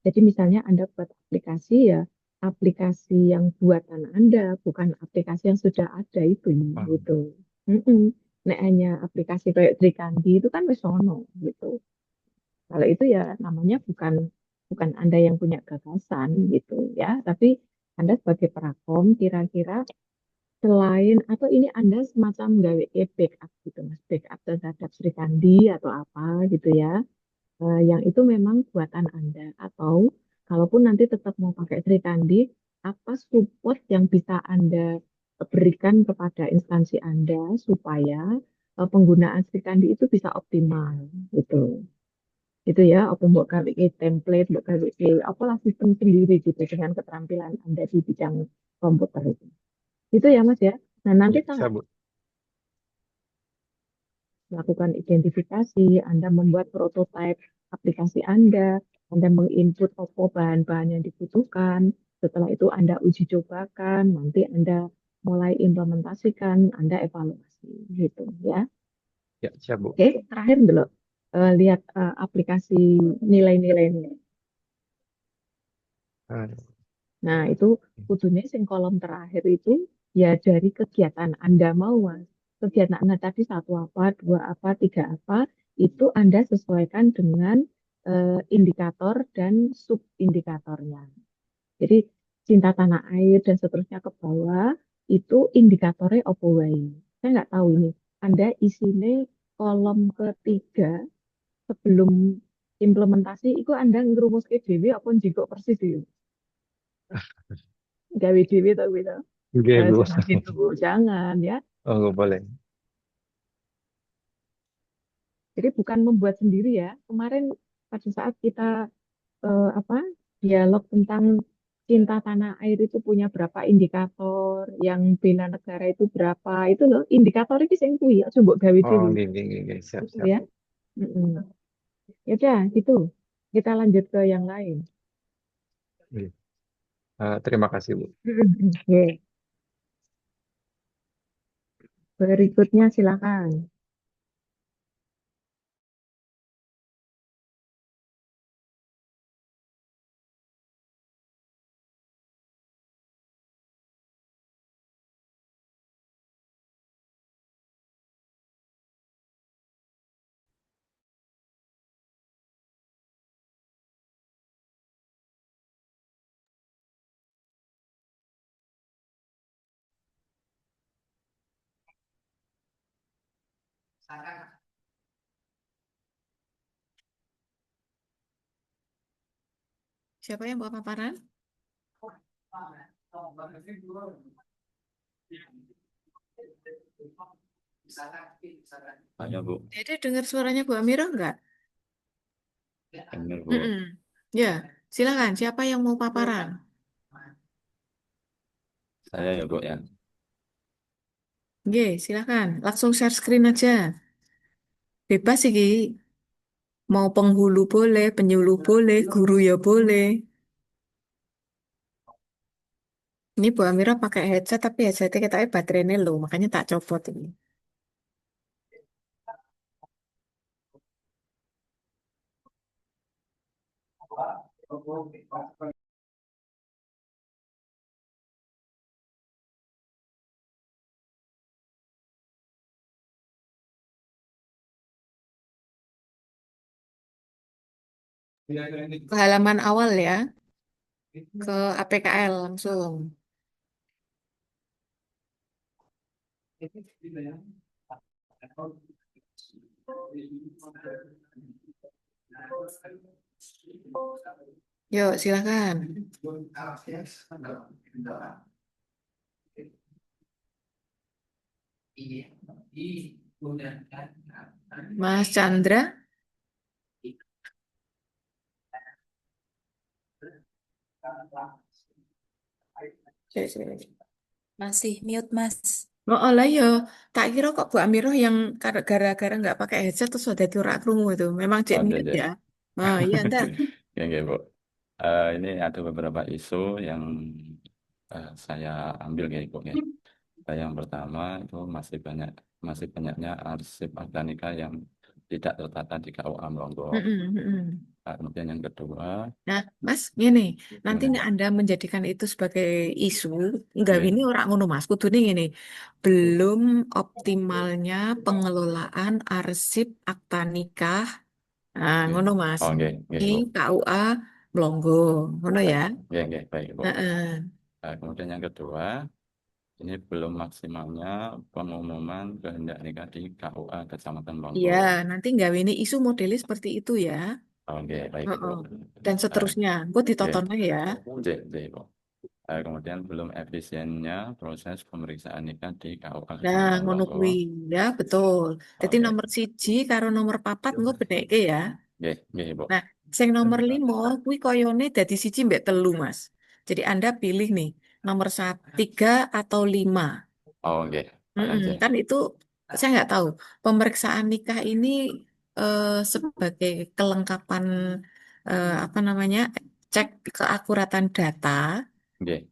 Jadi misalnya Anda buat aplikasi ya, aplikasi yang buatan Anda, bukan aplikasi yang sudah ada itu, gitu. Mm-mm. Nek hanya aplikasi kayak Trikandi itu kan wis ono, gitu. Kalau itu ya namanya bukan bukan Anda yang punya gagasan, gitu ya. Tapi Anda sebagai prakom kira-kira selain atau ini Anda semacam gawe backup gitu Mas, backup terhadap Sri Kandi atau apa gitu ya, yang itu memang buatan Anda, atau kalaupun nanti tetap mau pakai Sri Kandi, apa support yang bisa Anda berikan kepada instansi Anda supaya penggunaan Sri Kandi itu bisa optimal gitu. Gitu ya, apa mau gawe template, mau gawe apalah sistem sendiri gitu dengan keterampilan Anda di bidang komputer itu. Itu ya Mas ya. Nah, nanti Ya, kalau saya, Bu. melakukan identifikasi, Anda membuat prototipe aplikasi Anda menginput apa bahan-bahan yang dibutuhkan, setelah itu Anda uji cobakan, nanti Anda mulai implementasikan, Anda evaluasi, gitu ya. Ya, siap, Bu. Oke, terakhir dulu, lihat aplikasi nilai-nilainya. Ah, Nah, itu kudunya sing kolom terakhir itu ya dari kegiatan Anda mau, Mas. Kegiatan Anda tadi satu apa, dua apa, tiga apa, itu Anda sesuaikan dengan indikator dan sub-indikatornya. Jadi cinta tanah air dan seterusnya ke bawah, itu indikatornya apa wae. Saya nggak tahu ini. Anda isinya kolom ketiga sebelum implementasi, itu Anda ngerumus ke dewe apa njiko persis itu. Gawe dewe tau gitu. Oke, Bu. Jangan gitu, jangan ya. Oh, nggak boleh. Jadi bukan membuat sendiri ya. Kemarin pada saat kita apa dialog tentang cinta tanah air itu punya berapa indikator, yang bela negara itu berapa, itu loh indikator itu yang kuwi ya, coba gawe Oh, dhewe. gini, siap, Gitu siap. ya. Mm-mm. Ya udah gitu. Kita lanjut ke yang lain. Iya. Terima kasih, Bu. Oke, berikutnya silakan. Siapa yang bawa paparan? Ada Bu, Dede dengar suaranya Bu Amira enggak? benar Bu. Ya, silakan. Siapa yang mau paparan? Saya ya Bu ya. Oke, silakan. Langsung share screen aja. Bebas sih, Ki. Mau penghulu boleh, penyuluh boleh, guru ya boleh. Ini Bu Amira pakai headset, tapi headsetnya katanya baterainya low, makanya tak copot ini. Ke halaman awal ya, ke APKL langsung. Yuk, silakan. Mas Chandra, Masih mute, Mas. oh lah ya, tak kira kok Bu Amira yang gara-gara nggak pakai headset terus ada ora krungu itu. Memang cek Oh, mute jadi. ya. Oh iya, entar. Ya, Bu. Ini ada beberapa isu yang saya ambil ya Bu ya. Yang pertama itu masih banyaknya arsip organika yang tidak tertata di KUA Melongo. Kemudian yang kedua, Nah, Mas, gini, nanti gimana nih Bu? Anda menjadikan itu sebagai isu, enggak Oke, ini orang ngono Mas, kudu nih gini, belum optimalnya pengelolaan arsip akta nikah, nah oke. ngono Mas, Oh, oke, di Bu. KUA Melonggo, ngono ya. Baik Bu. Heeh. Kemudian yang kedua, ini belum maksimalnya pengumuman kehendak nikah di KUA Kecamatan Melongo. Iya, nanti nggak ini isu modelnya seperti itu ya. Oke, baik Bu. Heeh. Dan Eh, seterusnya, gue Oke, ditonton aja ya. Bu. Kemudian belum efisiennya proses pemeriksaan nikah di KUA Nah, Kecamatan ngono Melongo. kuwi ya, betul. Jadi Oke, nomor siji karo nomor papat gue bedeke ya. Bu. Nah, sing nomor 5 kuwi koyone dadi siji mbek telu, Mas. Jadi Anda pilih nih, nomor 3 atau 5. Oh, oke, aja. Kan itu saya nggak tahu. Pemeriksaan nikah ini sebagai kelengkapan apa namanya cek keakuratan data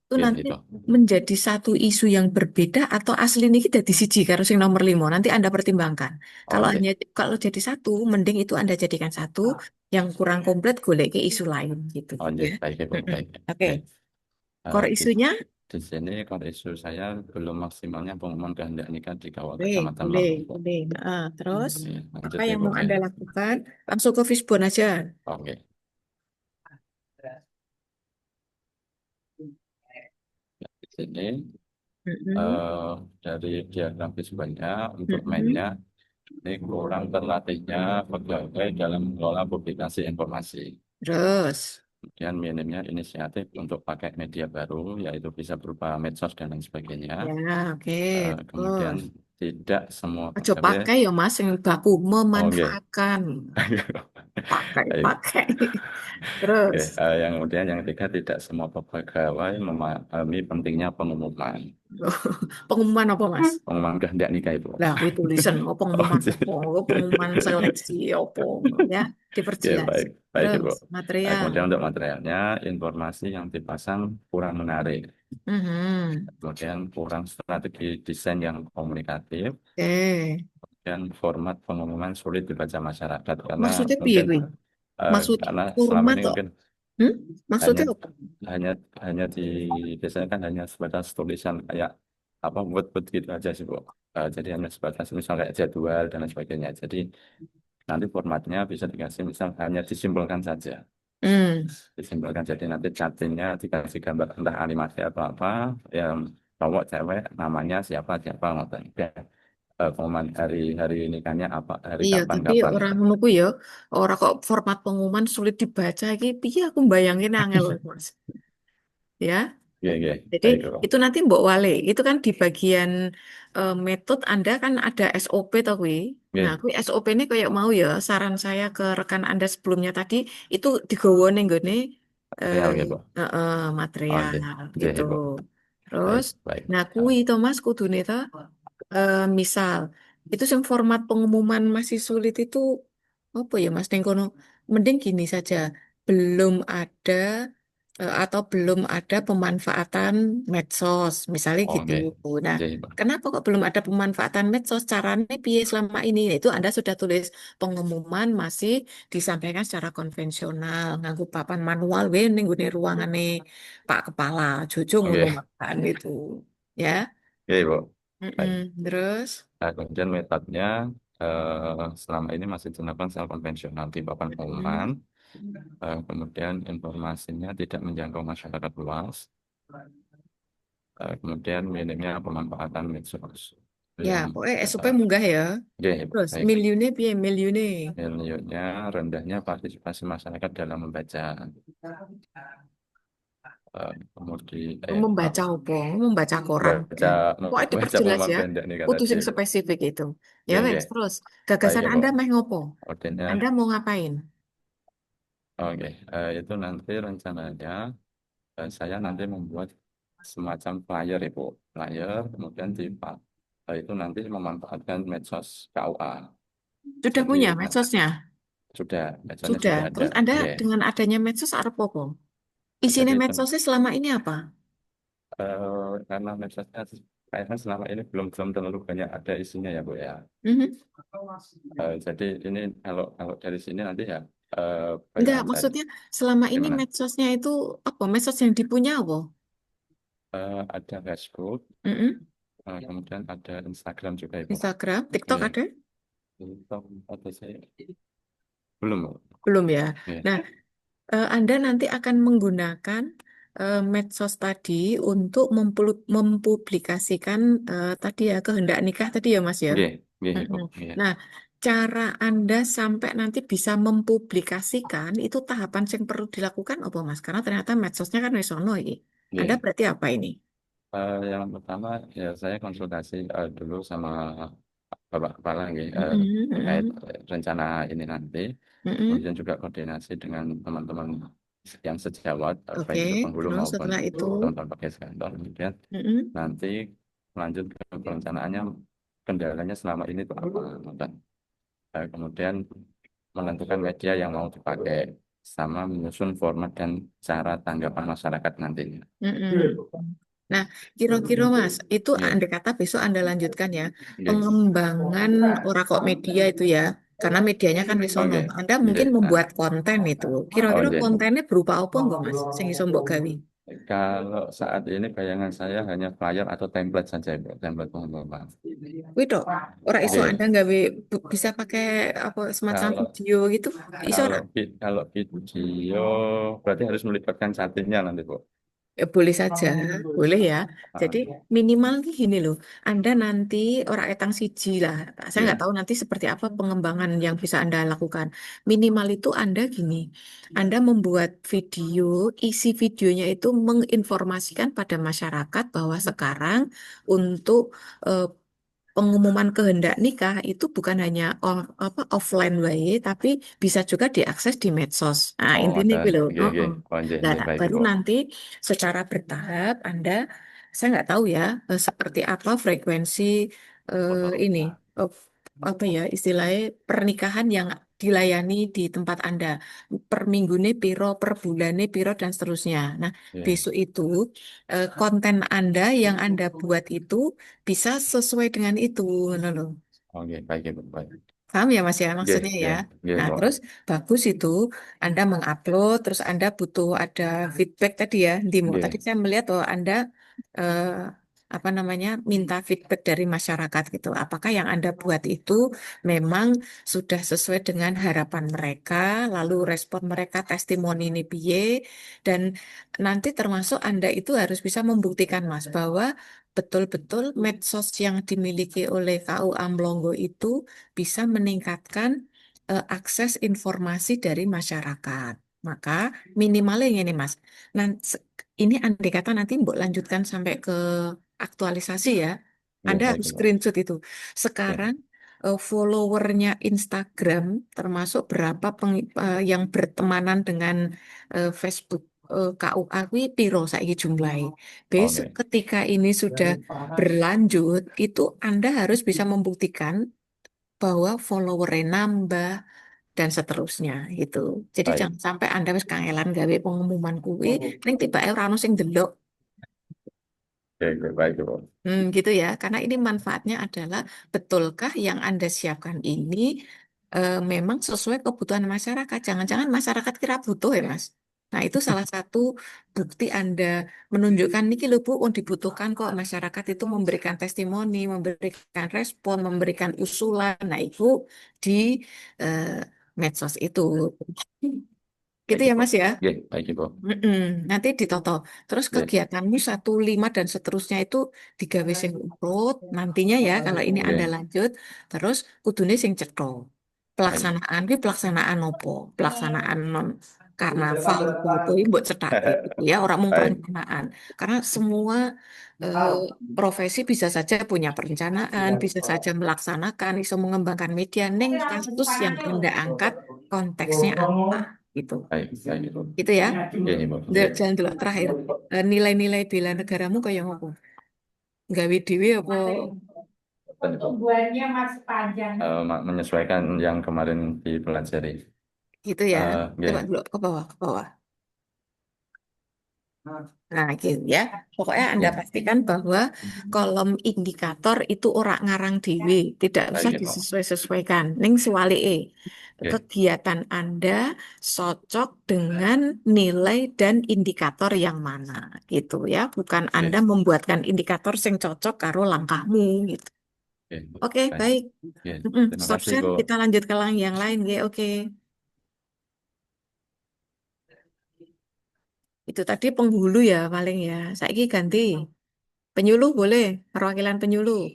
itu nanti Itu. menjadi satu isu yang berbeda atau asli ini jadi siji karo sing nomor 5. Nanti Anda pertimbangkan. Kalau Oke, hanya kalau jadi satu, mending itu Anda jadikan satu, yang kurang komplit golek ke isu lain gitu ya. baik, Bu. Mm-mm. Baik. Oke, Baik. core Di, isunya di sini kalau isu saya belum maksimalnya pengumuman kehendak nikah di KUA boleh, Kecamatan boleh, Melongo. boleh. Nah, terus Oke, apa lanjut ya yang Bu mau ya. Anda lakukan? Langsung ke Fishbone aja. Oke. Di sini Mm-mm. dari diagram visualnya untuk Mm-mm. mainnya ini kurang terlatihnya pegawai dalam mengelola publikasi informasi. Terus, Kemudian minimnya inisiatif untuk pakai media baru, yaitu bisa berupa medsos dan lain sebagainya. ya, oke, Kemudian terus. tidak semua Aja pegawai. pakai ya Mas, yang baku Oke. memanfaatkan. Pakai, Baik. pakai. Oke, Terus, yang kemudian yang ketiga tidak semua pegawai memahami pentingnya pengumuman. Pengumuman apa, Mas? Pengumuman kehendak nikah itu. Lah, kuwi tulisan oh Oh, pengumuman jadi, apa? Oh, pengumuman seleksi apa? Ya, oke, diperjelas. baik, baik Ibu. Terus material. Kemudian untuk materialnya, informasi yang dipasang kurang menarik. Mhm. Kemudian kurang strategi desain yang komunikatif. Oke. Dan format pengumuman sulit dibaca masyarakat karena Maksudnya piye mungkin kuwi? Maksud karena selama format ini kok? mungkin Hmm? hanya Maksudnya apa? hanya hanya di biasanya kan hanya sebatas tulisan kayak apa buat gitu aja sih Bu. Jadi hanya sebatas misal kayak jadwal dan lain sebagainya. Jadi nanti formatnya bisa dikasih misal hanya disimpulkan saja. Hmm. Disimpulkan jadi nanti chattingnya dikasih gambar entah animasi atau apa yang cowok cewek namanya siapa siapa ngoten. Ya, pengumuman hari hari nikahnya apa hari Iya, kapan tapi kapan. orang ngono ku ya, orang kok format pengumuman sulit dibaca iki piye aku bayangin angel Mas. Ya. Iya, iya, Jadi baik Bu. itu nanti Mbok Wale, itu kan di bagian metode Anda kan ada SOP toh kuwi. Nah, Iya, kuwi SOP ini kayak mau ya saran saya ke rekan Anda sebelumnya tadi itu digawa ning nggone eh, material gitu. Oh, material iya, iya gitu. Bu. Baik, Terus baik. nah kuwi to Mas kudune to misal itu yang format pengumuman masih sulit itu apa ya Mas ning kono mending gini saja belum ada atau belum ada pemanfaatan medsos misalnya Oh, gitu. oke. Nah, Iya, Bu. kenapa kok belum ada pemanfaatan medsos? Caranya piye selama ini? Nah, itu Anda sudah tulis pengumuman masih disampaikan secara konvensional nganggo papan manual we ning nggone ruangane Pak Kepala Jojo ngono Oke, makan itu. Ya. iya Bu. Baik. Terus, Nah, kemudian metodenya selama ini masih dilakukan secara konvensional di papan pengumuman. mm, Kemudian informasinya tidak menjangkau masyarakat luas. Kemudian minimnya pemanfaatan medsos. Itu ya, yang pokoknya SOP uh, munggah ya. oke, Terus, baik. miliune piye miliune? Nilainya rendahnya partisipasi masyarakat dalam membaca. Kemudian Membaca apa? Membaca koran. membaca Pokoknya membaca diperjelas pengumuman ya. kehendak nikah Kudu tadi, sing Bu. spesifik itu. Ya Oke, oke. wes, terus Baik gagasan ya, Bu. Anda meh ngopo? Kemudiannya, Anda mau ngapain? oke, itu nanti rencananya saya nanti membuat semacam flyer, Ibu. Flyer, kemudian itu nanti memanfaatkan medsos KUA. Sudah Jadi punya medsosnya? medsosnya Sudah. sudah ada. Terus Anda Oke, dengan adanya medsos arep apa? Isinya jadi medsosnya selama ini apa? karena medsosnya kayaknya selama ini belum belum terlalu banyak ada isinya ya, Bu ya. Mhm. Jadi ini kalau kalau dari sini nanti ya Enggak, bayangan saya maksudnya selama ini gimana? medsosnya itu apa? Medsos yang dipunya apa? Ada Facebook, Mhm. kemudian ada Instagram juga Ibu. Instagram, TikTok Iya, ada? itu ada saya belum Bu. Belum ya. Iya, Nah, Anda nanti akan menggunakan medsos tadi untuk mempublikasikan tadi ya kehendak nikah tadi ya Mas ya. iya, iya Ibu. Mm-mm. Iya, Nah, cara Anda sampai nanti bisa mempublikasikan itu tahapan yang perlu dilakukan apa Mas? Karena ternyata medsosnya kan wis ono iki. Anda iya. berarti apa ini? Yang pertama ya saya konsultasi dulu sama Bapak Kepala nggih, Mm-mm, terkait mm-mm, rencana ini nanti. mm-mm. Kemudian juga koordinasi dengan teman-teman yang sejawat, Oke, baik itu penghulu terus maupun setelah itu, teman-teman pakai kantor. Kemudian mm-mm. nanti lanjut ke perencanaannya kendalanya selama ini itu apa. Dan, kemudian menentukan media yang mau dipakai sama menyusun format dan cara tanggapan masyarakat nantinya. Mm-mm. Nah, kira-kira Mas, itu Iya, andai kata besok Anda lanjutkan ya, iya. pengembangan ora kok media itu ya, karena medianya kan wis ono. Oke, Anda iya. mungkin membuat konten itu. Oh, Kira-kira iya. kontennya berupa apa enggak Mas? Sing iso mbok gawe. Kalau saat ini bayangan saya hanya flyer atau template saja, Ibu. Template pengumuman. Wih dok, ora iso Oke, Anda gawe bisa pakai apa semacam kalau video gitu, iso ora? kalau video berarti harus melibatkan chattingnya nanti, Bu. Boleh saja, boleh ya. Ah, Jadi minimal ki gini loh, Anda nanti orang etang siji lah. Saya nggak iya, tahu nanti seperti apa pengembangan yang bisa Anda lakukan. Minimal itu Anda gini, Anda membuat video, isi videonya itu menginformasikan pada masyarakat bahwa sekarang untuk eh, pengumuman kehendak nikah itu bukan hanya offline wae, tapi bisa juga diakses di medsos. Nah, oh intinya ada, gitu loh. oke, oke. Heeh. Oh, iya, Nah, iya, baik, baru Ibu. nanti secara bertahap Anda saya nggak tahu ya seperti apa frekuensi ini eh, apa ya istilahnya pernikahan yang dilayani di tempat Anda per minggunya piro, per bulannya piro dan seterusnya. Nah, Iya. besok itu konten Anda yang Anda buat itu bisa sesuai dengan itu, ngono loh. Oke, baik Ibu, baik. Paham ya Mas ya Nggih, maksudnya ya. nggih, nggih, Nah, Bu. terus bagus itu Anda mengupload, terus Anda butuh ada feedback tadi ya, Dimo. Nggih, Tadi saya melihat bahwa Anda eh, apa namanya minta feedback dari masyarakat gitu. Apakah yang Anda buat itu memang sudah sesuai dengan harapan mereka, lalu respon mereka testimoni ini piye, dan nanti termasuk Anda itu harus bisa membuktikan Mas bahwa betul-betul medsos yang dimiliki oleh KU Amlonggo itu bisa meningkatkan akses informasi dari masyarakat. Maka minimalnya ini Mas. Nah, ini andai kata nanti Mbok lanjutkan sampai ke aktualisasi ya. nggih, Anda baik harus Ibu. screenshot itu. Nggih, Sekarang followernya Instagram termasuk berapa yang bertemanan dengan Facebook KUA kuwi piro saiki jumlahe. Besok oke, ketika ini sudah berlanjut, itu Anda harus bisa membuktikan bahwa followernya nambah dan seterusnya gitu. Jadi baik. jangan sampai Anda wis kangelan gawe pengumuman kuwi ning tibake ora ono sing delok. Oke, oke, baik Ibu. Gitu ya, karena ini manfaatnya adalah betulkah yang Anda siapkan ini memang sesuai kebutuhan masyarakat. Jangan-jangan masyarakat kira butuh ya, Mas. Nah, itu salah satu bukti Anda menunjukkan niki lho Bu, oh, dibutuhkan kok masyarakat itu memberikan testimoni, memberikan respon, memberikan usulan. Nah, itu di eh, medsos itu. Gitu Baik ya, Ibu. Mas ya. Nggih, baik Ibu. Nanti ditoto. Terus Nggih, kegiatanmu 1, 5 dan seterusnya itu digawe sing urut nantinya ya kalau ini Anda nggih, lanjut. Terus kudune sing cetha. baik. Pelaksanaan kuwi pelaksanaan opo? Pelaksanaan non karnaval itu mbok cethake gitu ya, orang mau Baik, perencanaan. Karena semua eh, profesi bisa saja punya perencanaan, bisa saja melaksanakan, bisa mengembangkan media. Neng kasus yang Anda angkat konteksnya apa gitu. baik, baik Ibu. Gitu ya. Nggih, Ibu. Nggih. Jalan dulu terakhir. Nilai-nilai bela negaramu kayak apa? Gawe dhewe apa? Tumbuhannya masih panjang. Menyesuaikan yang kemarin dipelajari. Gitu ya. Coba Nggih, dulu ke bawah, ke bawah. Nah, gitu ya. Pokoknya Anda nggih, pastikan bahwa kolom indikator itu orang ngarang dewe, tidak usah baik Ibu. disesuaikan. Ning sewalike, Nggih, kegiatan Anda cocok dengan nilai dan indikator yang mana, gitu ya. Bukan Anda nggih, membuatkan indikator sing cocok karo langkahmu, gitu. nggih. Oke, Baik. baik. Nggih, terima Stop kasih share, Ibu. kita lanjut ke yang lain, ya. Oke. Itu tadi penghulu ya paling ya. Saiki ganti. Penyuluh boleh, perwakilan penyuluh.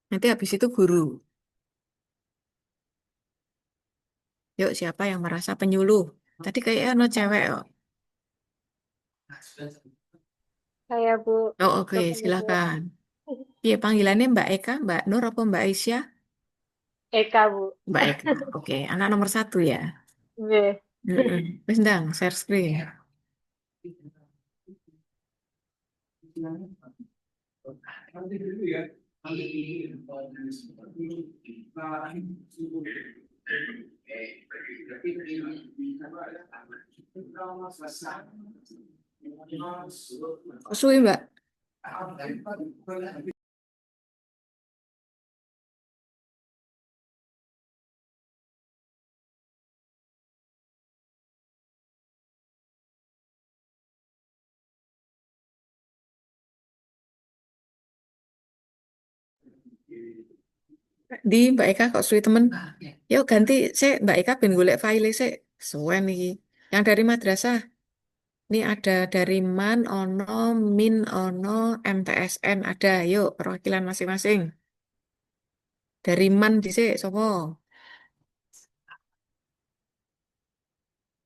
Nanti habis itu guru. Yuk, siapa yang merasa penyuluh? Tadi kayaknya no cewek. Oh, Saya Bu oh, oke, Kepengen silakan. Iya, panggilannya Mbak Eka, Mbak Nur, apa Mbak Aisyah? Eka Bu. Mbak Eka. Oke, anak nomor 1 ya. Nggih. Wis ndang, share screen. Suwi Mbak. Di Mbak Eka kok suwi temen. Yuk ganti, saya Mbak Eka ben golek file saya. Suwen nih. Yang dari madrasah. Ini ada dari MAN, ONO, MIN, ONO, MTSN ada. Yuk perwakilan masing-masing. Dari MAN dhisik sopo?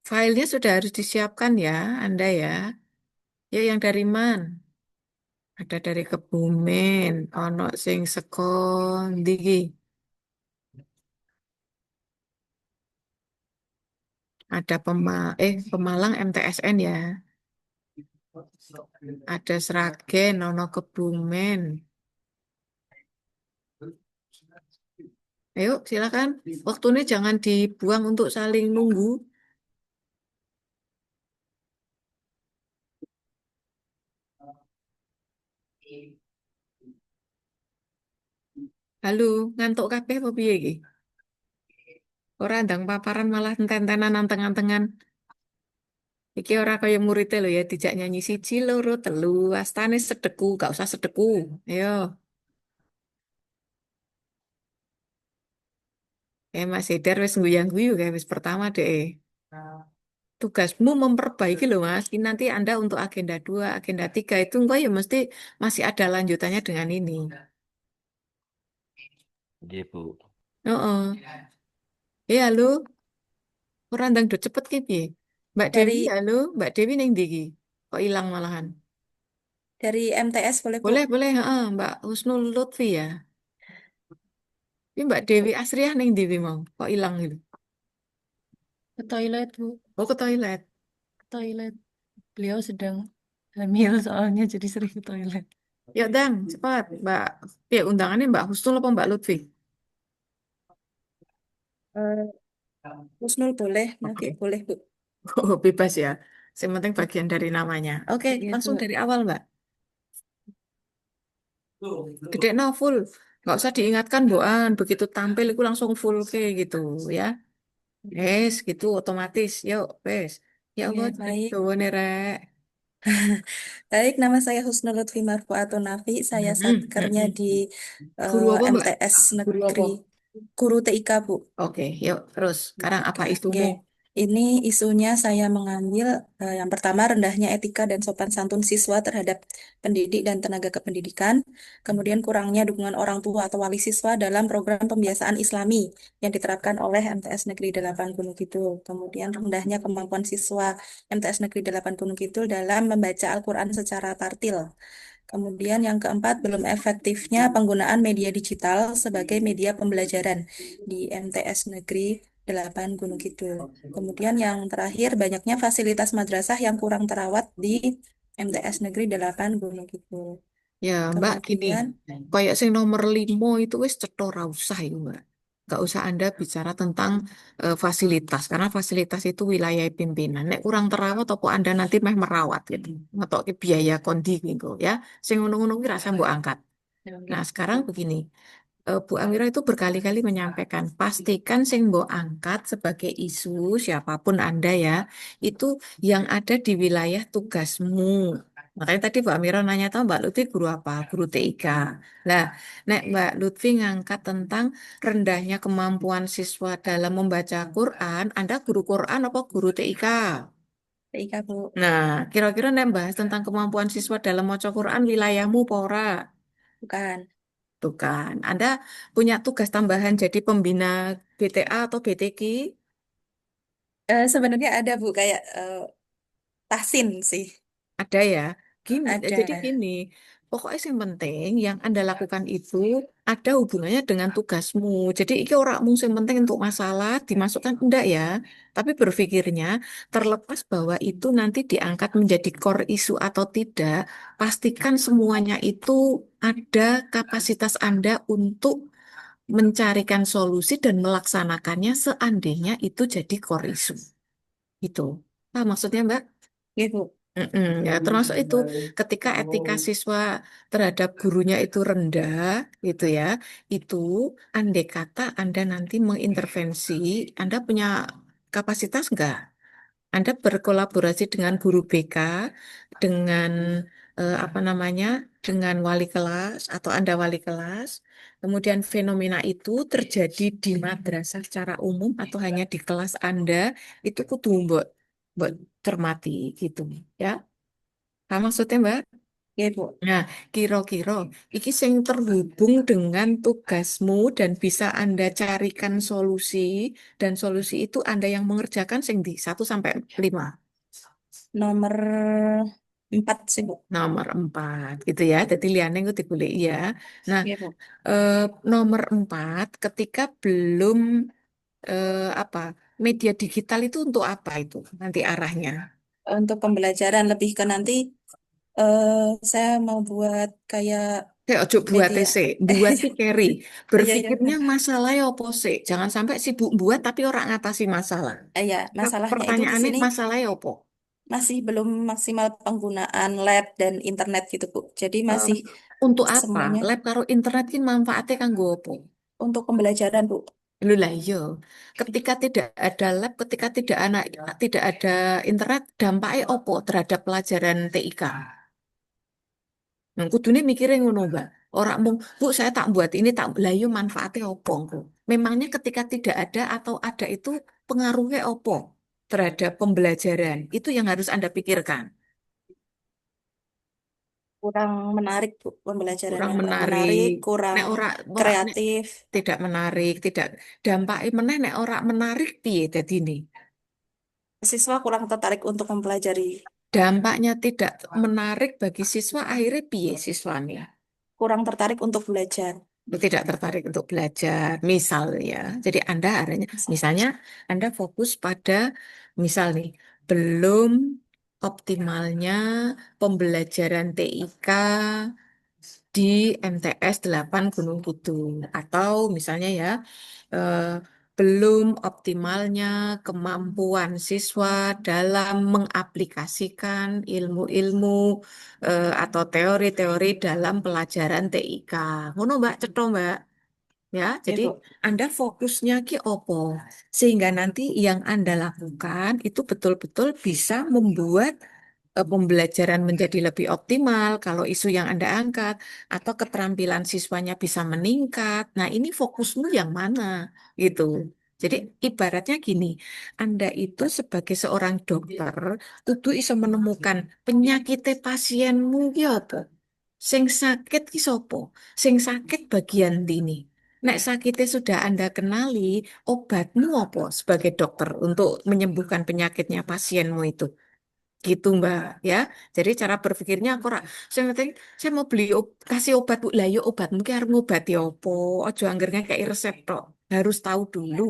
Filenya sudah harus disiapkan ya, Anda ya. Yuk yang dari MAN. Ada dari Kebumen, ono sing sekondi. Ada Pemalang MTSN ya. Ada Sragen, ono Kebumen. Ayo, silakan. Waktunya jangan dibuang untuk saling nunggu. Halo, ngantuk kabeh apa piye iki? Ora ndang paparan malah enten-entenan anteng-antengan. Iki ora kaya muridnya lho ya, dijak nyanyi siji, loro, telu, astane sedeku, gak usah sedeku. Ayo, Mas Haidar wis guyang-guyu kayak wis pertama deh. Tugasmu memperbaiki loh Mas. Ini nanti Anda untuk agenda 2, agenda 3 itu enggak ya mesti masih ada lanjutannya dengan ini. Iya, Bu. Oh, halo, ora ndang do cepet ki piye? Mbak Dewi, Dari halo, Mbak Dewi ning ndi iki? Kok ilang malahan? MTS boleh Bu. Boleh, boleh, heeh, Mbak Husnul Lutfi ya. Ini Mbak Dewi Asriah ning ndi mau? Kok ilang gitu? Ke toilet, Bu. Oh, ke toilet. Ke toilet. Beliau sedang hamil soalnya jadi sering ke toilet. Yuk, Dang, cepat. Mbak, ya undangannya Mbak Husnul apa Mbak Lutfi? Eh, Husnul boleh, nanti Oke. boleh Bu. Oh, bebas ya. Yang penting bagian dari namanya. Oke, Iya, langsung Bu. dari awal, Mbak. Gede no full. Nggak usah diingatkan, Boan. Begitu tampil itu langsung full kayak gitu ya. Yes, gitu otomatis. Yuk, wes. Ya Allah, Ya, baik. jawabannya rek. Baik, nama saya Husnul Lutfi Marfuatun Nafi. Saya satkernya di Guru apa, Mbak? MTS Guru Negeri apa? Guru TIK, Bu. Oke, yuk terus. Sekarang apa Oke, isumu? ini isunya saya mengambil yang pertama rendahnya etika dan sopan santun siswa terhadap pendidik dan tenaga kependidikan, kemudian kurangnya dukungan orang tua atau wali siswa dalam program pembiasaan Islami yang diterapkan oleh MTS Negeri 8 Gunung Kidul, kemudian rendahnya kemampuan siswa MTS Negeri 8 Gunung Kidul dalam membaca Al-Quran secara tartil. Kemudian yang keempat, belum efektifnya penggunaan media digital sebagai media pembelajaran di MTS Negeri 8 Gunung Kidul. Kemudian yang terakhir, banyaknya fasilitas madrasah yang kurang terawat di MTS Negeri 8 Gunung Kidul. Ya, Mbak, gini. Kemudian, Kayak sing nomor 5 itu wis cetha ora usah itu, Mbak. Nggak usah Anda bicara tentang fasilitas, karena fasilitas itu wilayah pimpinan. Nek kurang terawat, apa Anda nanti meh merawat gitu. Ngetoki biaya kondi gitu ya. Sing ngono-ngono ki rasa mbok angkat. Nah, sekarang begini. Bu Amira itu berkali-kali menyampaikan, pastikan sing mbok angkat sebagai isu siapapun Anda ya, itu yang ada di wilayah tugasmu. Makanya tadi Bu Amira nanya tahu Mbak Lutfi guru apa? Guru TIK. Nah, Nek Mbak Lutfi ngangkat tentang rendahnya kemampuan siswa dalam membaca Quran, Anda guru Quran apa guru TIK? TIK Bu, Nah, kira-kira Nek bahas tentang kemampuan siswa dalam maca Quran wilayahmu apa ora? bukan. Tuh kan, Anda punya tugas tambahan jadi pembina BTA atau BTQ? Sebenarnya ada Bu, kayak tahsin sih. Ada ya. Gini, jadi Ada. gini, pokoknya yang penting yang Anda lakukan itu ada hubungannya dengan tugasmu. Jadi ini orang mung yang penting untuk masalah dimasukkan enggak ya. Tapi berpikirnya terlepas bahwa itu nanti diangkat menjadi core isu atau tidak, pastikan semuanya itu ada kapasitas Anda untuk mencarikan solusi dan melaksanakannya seandainya itu jadi core issue. Itu. Nah, maksudnya Mbak? Gitu. Mm-mm, ya, termasuk itu ketika etika siswa terhadap gurunya itu rendah, gitu ya, itu andai kata Anda nanti mengintervensi, Anda punya kapasitas nggak? Anda berkolaborasi dengan guru BK, dengan apa namanya, dengan wali kelas atau Anda wali kelas. Kemudian fenomena itu terjadi di madrasah secara umum atau hanya di kelas Anda, itu kudu mbok cermati gitu ya. Nah, maksudnya Mbak? Gitu. Nah, kira-kira iki sing terhubung dengan tugasmu dan bisa Anda carikan solusi dan solusi itu Anda yang mengerjakan sing di 1 sampai 5. Nomor 4 sih Bu. Nomor 4 gitu ya. Jadi liane itu dibeli ya. Nah, Gitu. eh, nomor 4 ketika belum apa media digital itu untuk apa itu nanti arahnya? Untuk pembelajaran lebih ke nanti saya mau buat kayak Ojo buat media. sih, buat ki carry. Iya, iya Berpikirnya benar. masalahnya apa sih? Jangan sampai sibuk buat tapi orang ngatasi masalah. Iya, masalahnya itu di Pertanyaannya sini masalahnya apa? masih belum maksimal penggunaan lab dan internet gitu, Bu. Jadi Eh, masih untuk apa? semuanya Lab karo internet ki manfaatnya kanggo apa? untuk pembelajaran, Bu. Lho lah iya. Ketika tidak ada lab, ketika tidak ada internet, dampaknya apa terhadap pelajaran TIK? Nah, kudune mikirnya ngono, Mbak. Orang mung, Bu, saya tak buat ini, tak lah iya manfaatnya apa engko? Memangnya ketika tidak ada atau ada itu pengaruhnya apa terhadap pembelajaran? Itu yang harus Anda pikirkan. Kurang menarik, Bu, Kurang pembelajarannya. Kurang menarik, menarik. kurang Nek ora nek kreatif. tidak menarik, tidak dampaknya meneh nek ora menarik piye dadine? Siswa kurang tertarik untuk mempelajari, Dampaknya tidak menarik bagi siswa akhirnya piye siswanya? kurang tertarik untuk belajar. Tidak tertarik untuk belajar, misal ya. Jadi Anda arahnya, misalnya Anda fokus pada, misal nih, belum optimalnya pembelajaran TIK di MTS 8 Gunung Kidul. Atau misalnya ya, eh, belum optimalnya kemampuan siswa dalam mengaplikasikan ilmu-ilmu atau teori-teori dalam pelajaran TIK. Ngono Mbak, cetha Mbak. Ya, Ya, jadi Bu. Anda fokusnya ki opo, sehingga nanti yang Anda lakukan itu betul-betul bisa membuat pembelajaran menjadi lebih optimal kalau isu yang Anda angkat atau keterampilan siswanya bisa meningkat. Nah, ini fokusmu yang mana gitu. Jadi ibaratnya gini, Anda itu sebagai seorang dokter kudu iso menemukan penyakit pasienmu ya apa? Sing sakit ki sopo? Sing sakit bagian dini. Nek sakitnya sudah Anda kenali, obatmu apa sebagai dokter untuk menyembuhkan penyakitnya pasienmu itu? Gitu Mbak ya. Jadi cara berpikirnya aku saya penting saya mau beli kasih obat Bu lah, yuk obat mungkin harus ngobati opo. Ojo anggernya kayak resep tok. Harus tahu dulu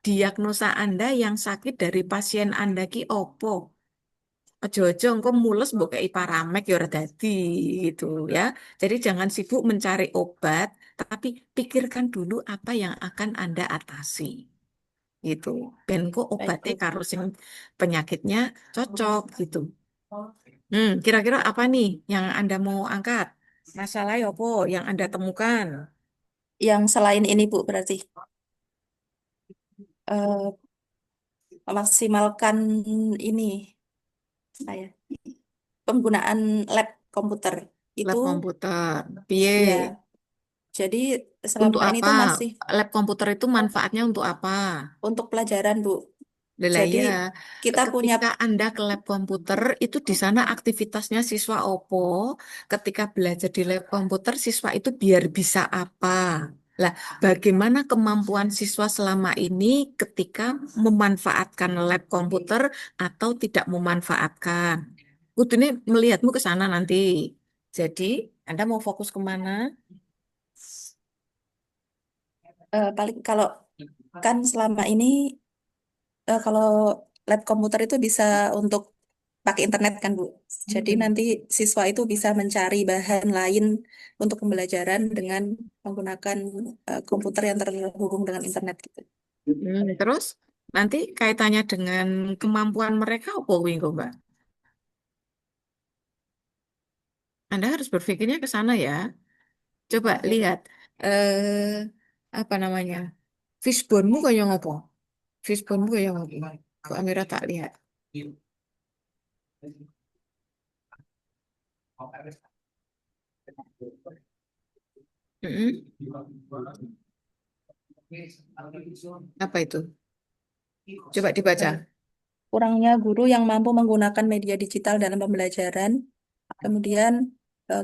diagnosa Anda yang sakit dari pasien Anda ki opo. Ojo-ojo engko mules mbok kei paramek ya ora dadi gitu ya. Jadi jangan sibuk mencari obat, tapi pikirkan dulu apa yang akan Anda atasi gitu. Ben kok Baik, obatnya Bu. karo sing penyakitnya cocok gitu. Kira-kira apa nih yang Anda mau angkat? Masalahnya apa yang Anda temukan? Yang selain ini, Bu, berarti eh, memaksimalkan ini saya penggunaan lab komputer itu Lab komputer. Piye? ya. Jadi Untuk selama ini apa? tuh masih Lab komputer itu manfaatnya untuk apa? untuk pelajaran, Bu. Lah Jadi ya, kita punya ketika Anda ke lab komputer, itu di sana aktivitasnya siswa opo. Ketika belajar di lab komputer, siswa itu biar bisa apa? Lah, bagaimana kemampuan siswa selama ini ketika memanfaatkan lab komputer atau tidak memanfaatkan? Kudune melihatmu ke sana nanti. Jadi, Anda mau fokus kemana? paling kalau kan selama ini kalau lab komputer itu bisa untuk pakai internet kan, Bu. Jadi nanti siswa itu bisa mencari bahan lain untuk pembelajaran dengan menggunakan komputer yang terhubung dengan internet gitu. Terus, nanti kaitannya dengan kemampuan mereka apa wingo, Mbak? Anda harus berpikirnya ke sana ya. Coba Oke. lihat apa namanya? Fishbone-mu kayak ngopo? Fishbone-mu kayak ngopo? Kok Amira tak lihat? Mm-mm. Apa itu? Coba dibaca. Kurangnya guru yang mampu menggunakan media digital dalam pembelajaran, kemudian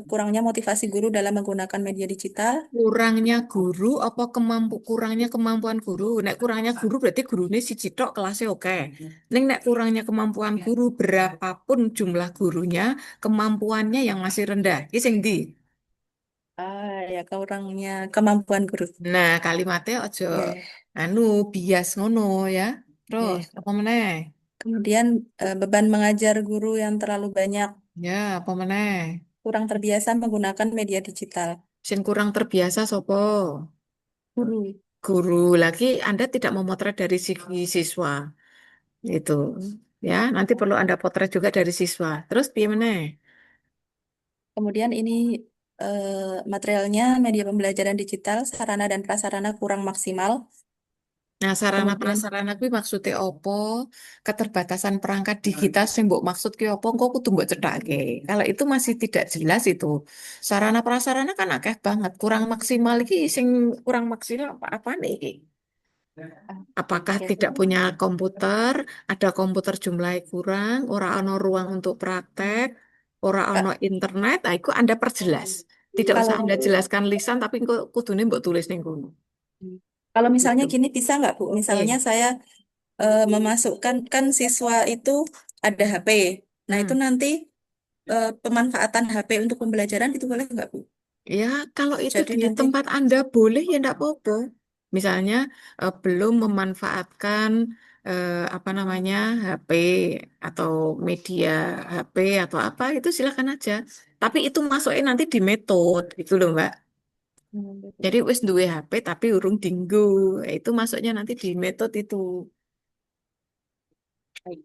kurangnya motivasi guru dalam menggunakan media digital. Kurangnya guru apa kurangnya kemampuan guru? Nek kurangnya guru berarti gurunya si tok kelasnya oke. Nek kurangnya kemampuan guru berapapun jumlah gurunya, kemampuannya yang masih rendah. Ini sing ndi? Ya kurangnya kemampuan guru. Nah, kalimatnya ojo Oke, anu bias ngono ya. Terus oke. apa meneh? Kemudian beban mengajar guru yang terlalu banyak, Ya, apa meneh? kurang terbiasa menggunakan media digital. Sing kurang terbiasa sopo? Guru. Guru lagi Anda tidak memotret dari segi siswa. Itu. Ya, nanti perlu Anda potret juga dari siswa. Terus piye meneh? Kemudian ini materialnya media pembelajaran digital, sarana dan prasarana kurang maksimal. Nah, sarana Kemudian prasarana kuwi maksudnya opo? Keterbatasan perangkat digital sing mbok maksud ki opo? Engko kudu mbok cethake. Kalau itu masih tidak jelas itu. Sarana prasarana kan akeh banget. Kurang maksimal iki sing kurang maksimal apa nih iki? Apakah oke, tidak Bu. punya komputer? Ada komputer jumlahnya kurang, ora ono ruang untuk praktek, ora ono Kak, internet, nah itu Anda perjelas. Tidak usah kalau Anda jelaskan lisan, tapi engko kudune mbok tulis ning kono. kalau misalnya Gitu. gini bisa nggak Bu? Misalnya Iya. saya memasukkan kan siswa itu ada HP. Nah itu Hmm. nanti pemanfaatan HP untuk pembelajaran itu boleh nggak Bu? Ya, kalau itu Jadi di nanti tempat Anda boleh ya enggak apa-apa. Misalnya belum memanfaatkan apa namanya HP atau media HP atau apa itu silakan aja. Tapi itu masukin nanti di metode gitu loh, Mbak. Jadi wis duwe HP tapi urung dinggo. Itu masuknya nanti di metode itu. baik.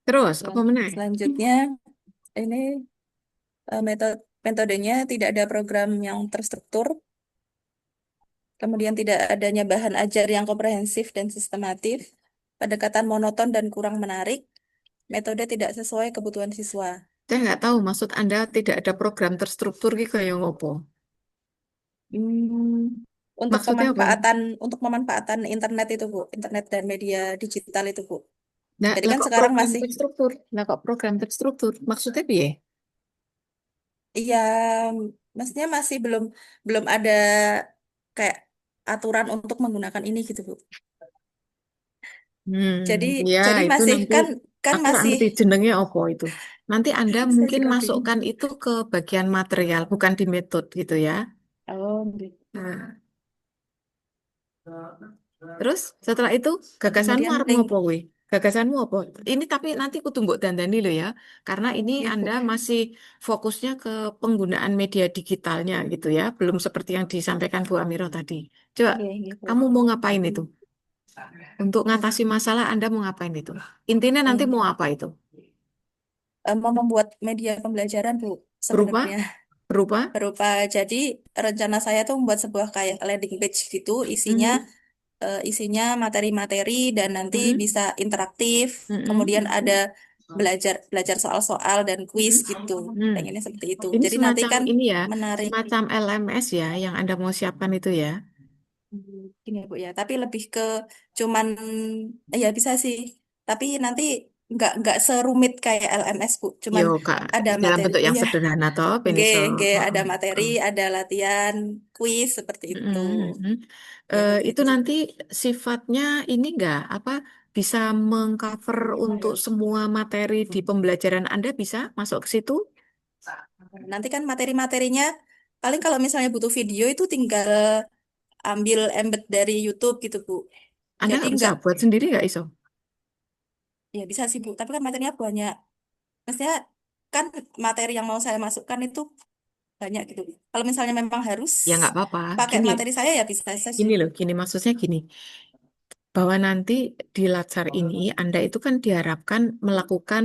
Terus apa Yang meneh? selanjutnya ini metodenya tidak ada program yang terstruktur. Kemudian tidak adanya bahan ajar yang komprehensif dan sistematif, pendekatan monoton dan kurang menarik, metode tidak sesuai kebutuhan siswa. Saya nggak tahu maksud Anda tidak ada program terstruktur gitu kayak ngopo. Hmm, Maksudnya apa? untuk pemanfaatan internet itu Bu, internet dan media digital itu Bu. Nah, Jadi lah kan kok sekarang program masih, terstruktur? Lah kok program terstruktur? Maksudnya piye? iya, maksudnya masih belum belum ada kayak aturan untuk menggunakan ini gitu Bu. Jadi Ya jadi itu masih nanti kan kan aku nggak masih ngerti jenengnya apa itu. Nanti Anda saya mungkin juga bingung. masukkan itu ke bagian material, bukan di metode gitu ya. Oh, gitu. Nah, terus setelah itu gagasanmu Kemudian arep link ngopo kuwi? Gagasanmu apa? Ini tapi nanti aku tunggu dandani lo ya, karena ini gitu. Anda masih fokusnya ke penggunaan media digitalnya gitu ya, belum seperti yang disampaikan Bu Amiro tadi. Coba, Iya, gitu. kamu mau ngapain itu? Untuk ngatasi masalah Anda mau ngapain itu? Intinya nanti Hmm. mau apa itu? Mau membuat media pembelajaran Bu Berupa? sebenarnya Berupa? berupa jadi rencana saya tuh membuat sebuah kayak landing page gitu isinya Mhm, materi-materi dan nanti mhm, bisa interaktif mhm, kemudian ada belajar belajar soal-soal dan kuis mhm, gitu mhm. pengennya seperti itu Ini jadi nanti semacam kan ini ya, menarik. semacam LMS ya yang Anda mau siapkan itu ya. Gini Bu ya tapi lebih ke cuman ya bisa sih tapi nanti nggak serumit kayak LMS Bu Yo cuman Kak, ada dalam materi bentuk yang iya. sederhana toh, ben Nge, iso. nge ada Heeh, materi, heeh. ada latihan, kuis seperti itu. Mhm, mhm. Ya seperti Itu itu sih. nanti sifatnya ini enggak apa bisa mengcover untuk semua materi di pembelajaran Anda bisa masuk ke situ? Nanti kan materi-materinya paling kalau misalnya butuh video itu tinggal ambil embed dari YouTube gitu Bu. Anda Jadi nggak bisa nggak, buat sendiri nggak iso? ya bisa sih Bu. Tapi kan materinya banyak. Maksudnya kan materi yang mau saya masukkan itu banyak gitu. Kalau misalnya memang harus Ya nggak apa-apa. pakai Gini, materi saya ya bisa saja gini sih. loh, gini maksudnya gini. Bahwa nanti di Latsar ini Anda itu kan diharapkan melakukan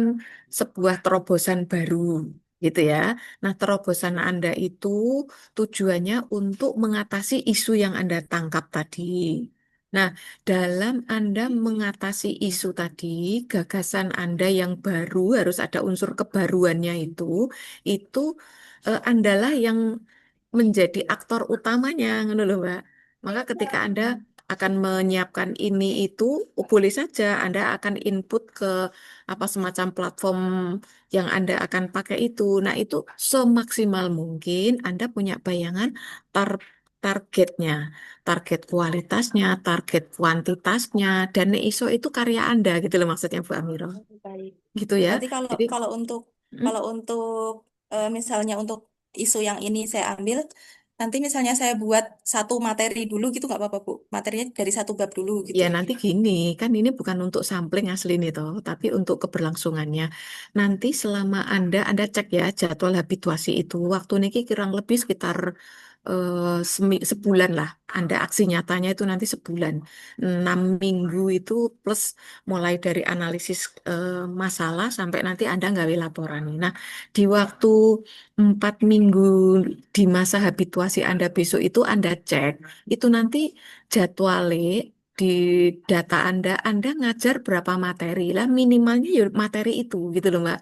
sebuah terobosan baru gitu ya. Nah, terobosan Anda itu tujuannya untuk mengatasi isu yang Anda tangkap tadi. Nah, dalam Anda mengatasi isu tadi, gagasan Anda yang baru harus ada unsur kebaruannya itu Andalah yang menjadi aktor utamanya, ngono lho, Mbak. Maka ketika Anda akan menyiapkan ini itu boleh saja Anda akan input ke apa semacam platform yang Anda akan pakai itu. Nah, itu semaksimal mungkin Anda punya bayangan tar- targetnya, target kualitasnya, target kuantitasnya, dan ISO itu karya Anda gitu loh maksudnya Bu Amiro. Baik. Gitu ya. Berarti kalau Jadi kalau untuk mm, kalau untuk misalnya untuk isu yang ini saya ambil Nanti misalnya saya buat satu materi dulu gitu nggak apa-apa, Bu? Materinya dari satu bab dulu gitu. Ya nanti gini, kan ini bukan untuk sampling asli nih toh, tapi untuk keberlangsungannya. Nanti selama Anda cek ya jadwal habituasi itu, waktu niki kurang lebih sekitar sebulan lah. Anda aksi nyatanya itu nanti sebulan. 6 minggu itu plus mulai dari analisis masalah sampai nanti Anda nggawe laporan. Nah, di waktu 4 minggu di masa habituasi Anda besok itu Anda cek, itu nanti jadwalnya di data Anda ngajar berapa materi lah minimalnya ya materi itu gitu loh Mbak.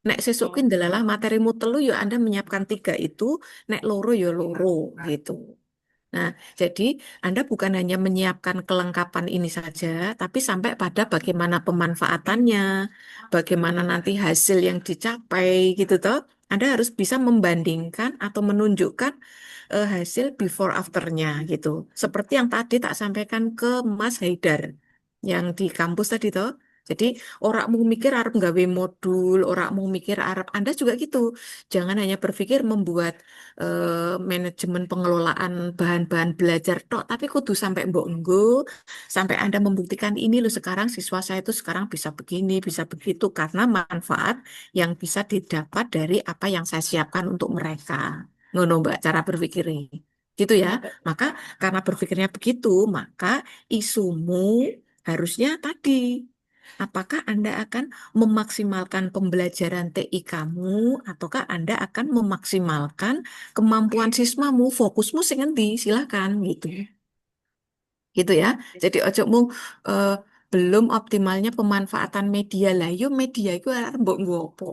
Nek sesukin delalah materimu telu ya Anda menyiapkan 3 itu, nek loro ya loro gitu. Nah, jadi Anda bukan hanya menyiapkan kelengkapan ini saja, tapi sampai pada bagaimana pemanfaatannya, bagaimana nanti hasil yang dicapai gitu toh. Anda harus bisa membandingkan atau menunjukkan hasil before afternya gitu. Seperti yang tadi tak sampaikan ke Mas Haidar yang di kampus tadi toh. Jadi orang mau mikir Arab nggawe modul, orang mau mikir Arab Anda juga gitu. Jangan hanya berpikir membuat manajemen pengelolaan bahan-bahan belajar tok, tapi kudu sampai mbok nggo, sampai Anda membuktikan ini loh sekarang siswa saya itu sekarang bisa begini, bisa begitu karena manfaat yang bisa didapat dari apa yang saya siapkan untuk mereka. Ngono Mbak cara berpikirnya. Gitu ya. Maka karena berpikirnya begitu, maka isumu harusnya tadi apakah Anda akan memaksimalkan pembelajaran TI kamu ataukah Anda akan memaksimalkan kemampuan siswamu, fokusmu sing endi? Silakan gitu. Gitu ya. Jadi ojomu eh, belum optimalnya pemanfaatan media lah. Yo media itu mbok nggo apa?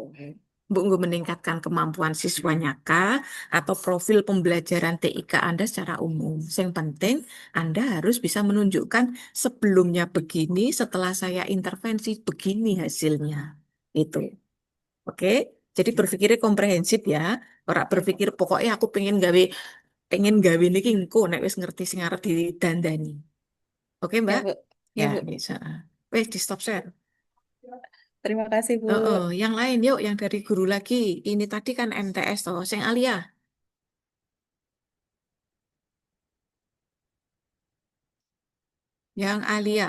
Mbok nggo meningkatkan kemampuan siswanya kah atau profil pembelajaran TIK Anda secara umum. Yang penting Anda harus bisa menunjukkan sebelumnya begini, setelah saya intervensi begini hasilnya. Itu. Oke? Jadi berpikirnya komprehensif ya. Orang berpikir pokoknya aku pengen gawe niki engko nek wis ngerti sing arep didandani. Oke, Ya, Mbak? Bu. Ya, Ya, Bu. bisa. Wes, di stop share. Terima kasih, Bu. Yang lain yuk, yang dari guru lagi. Ini tadi kan MTS toh, sing Alia. Yang Alia.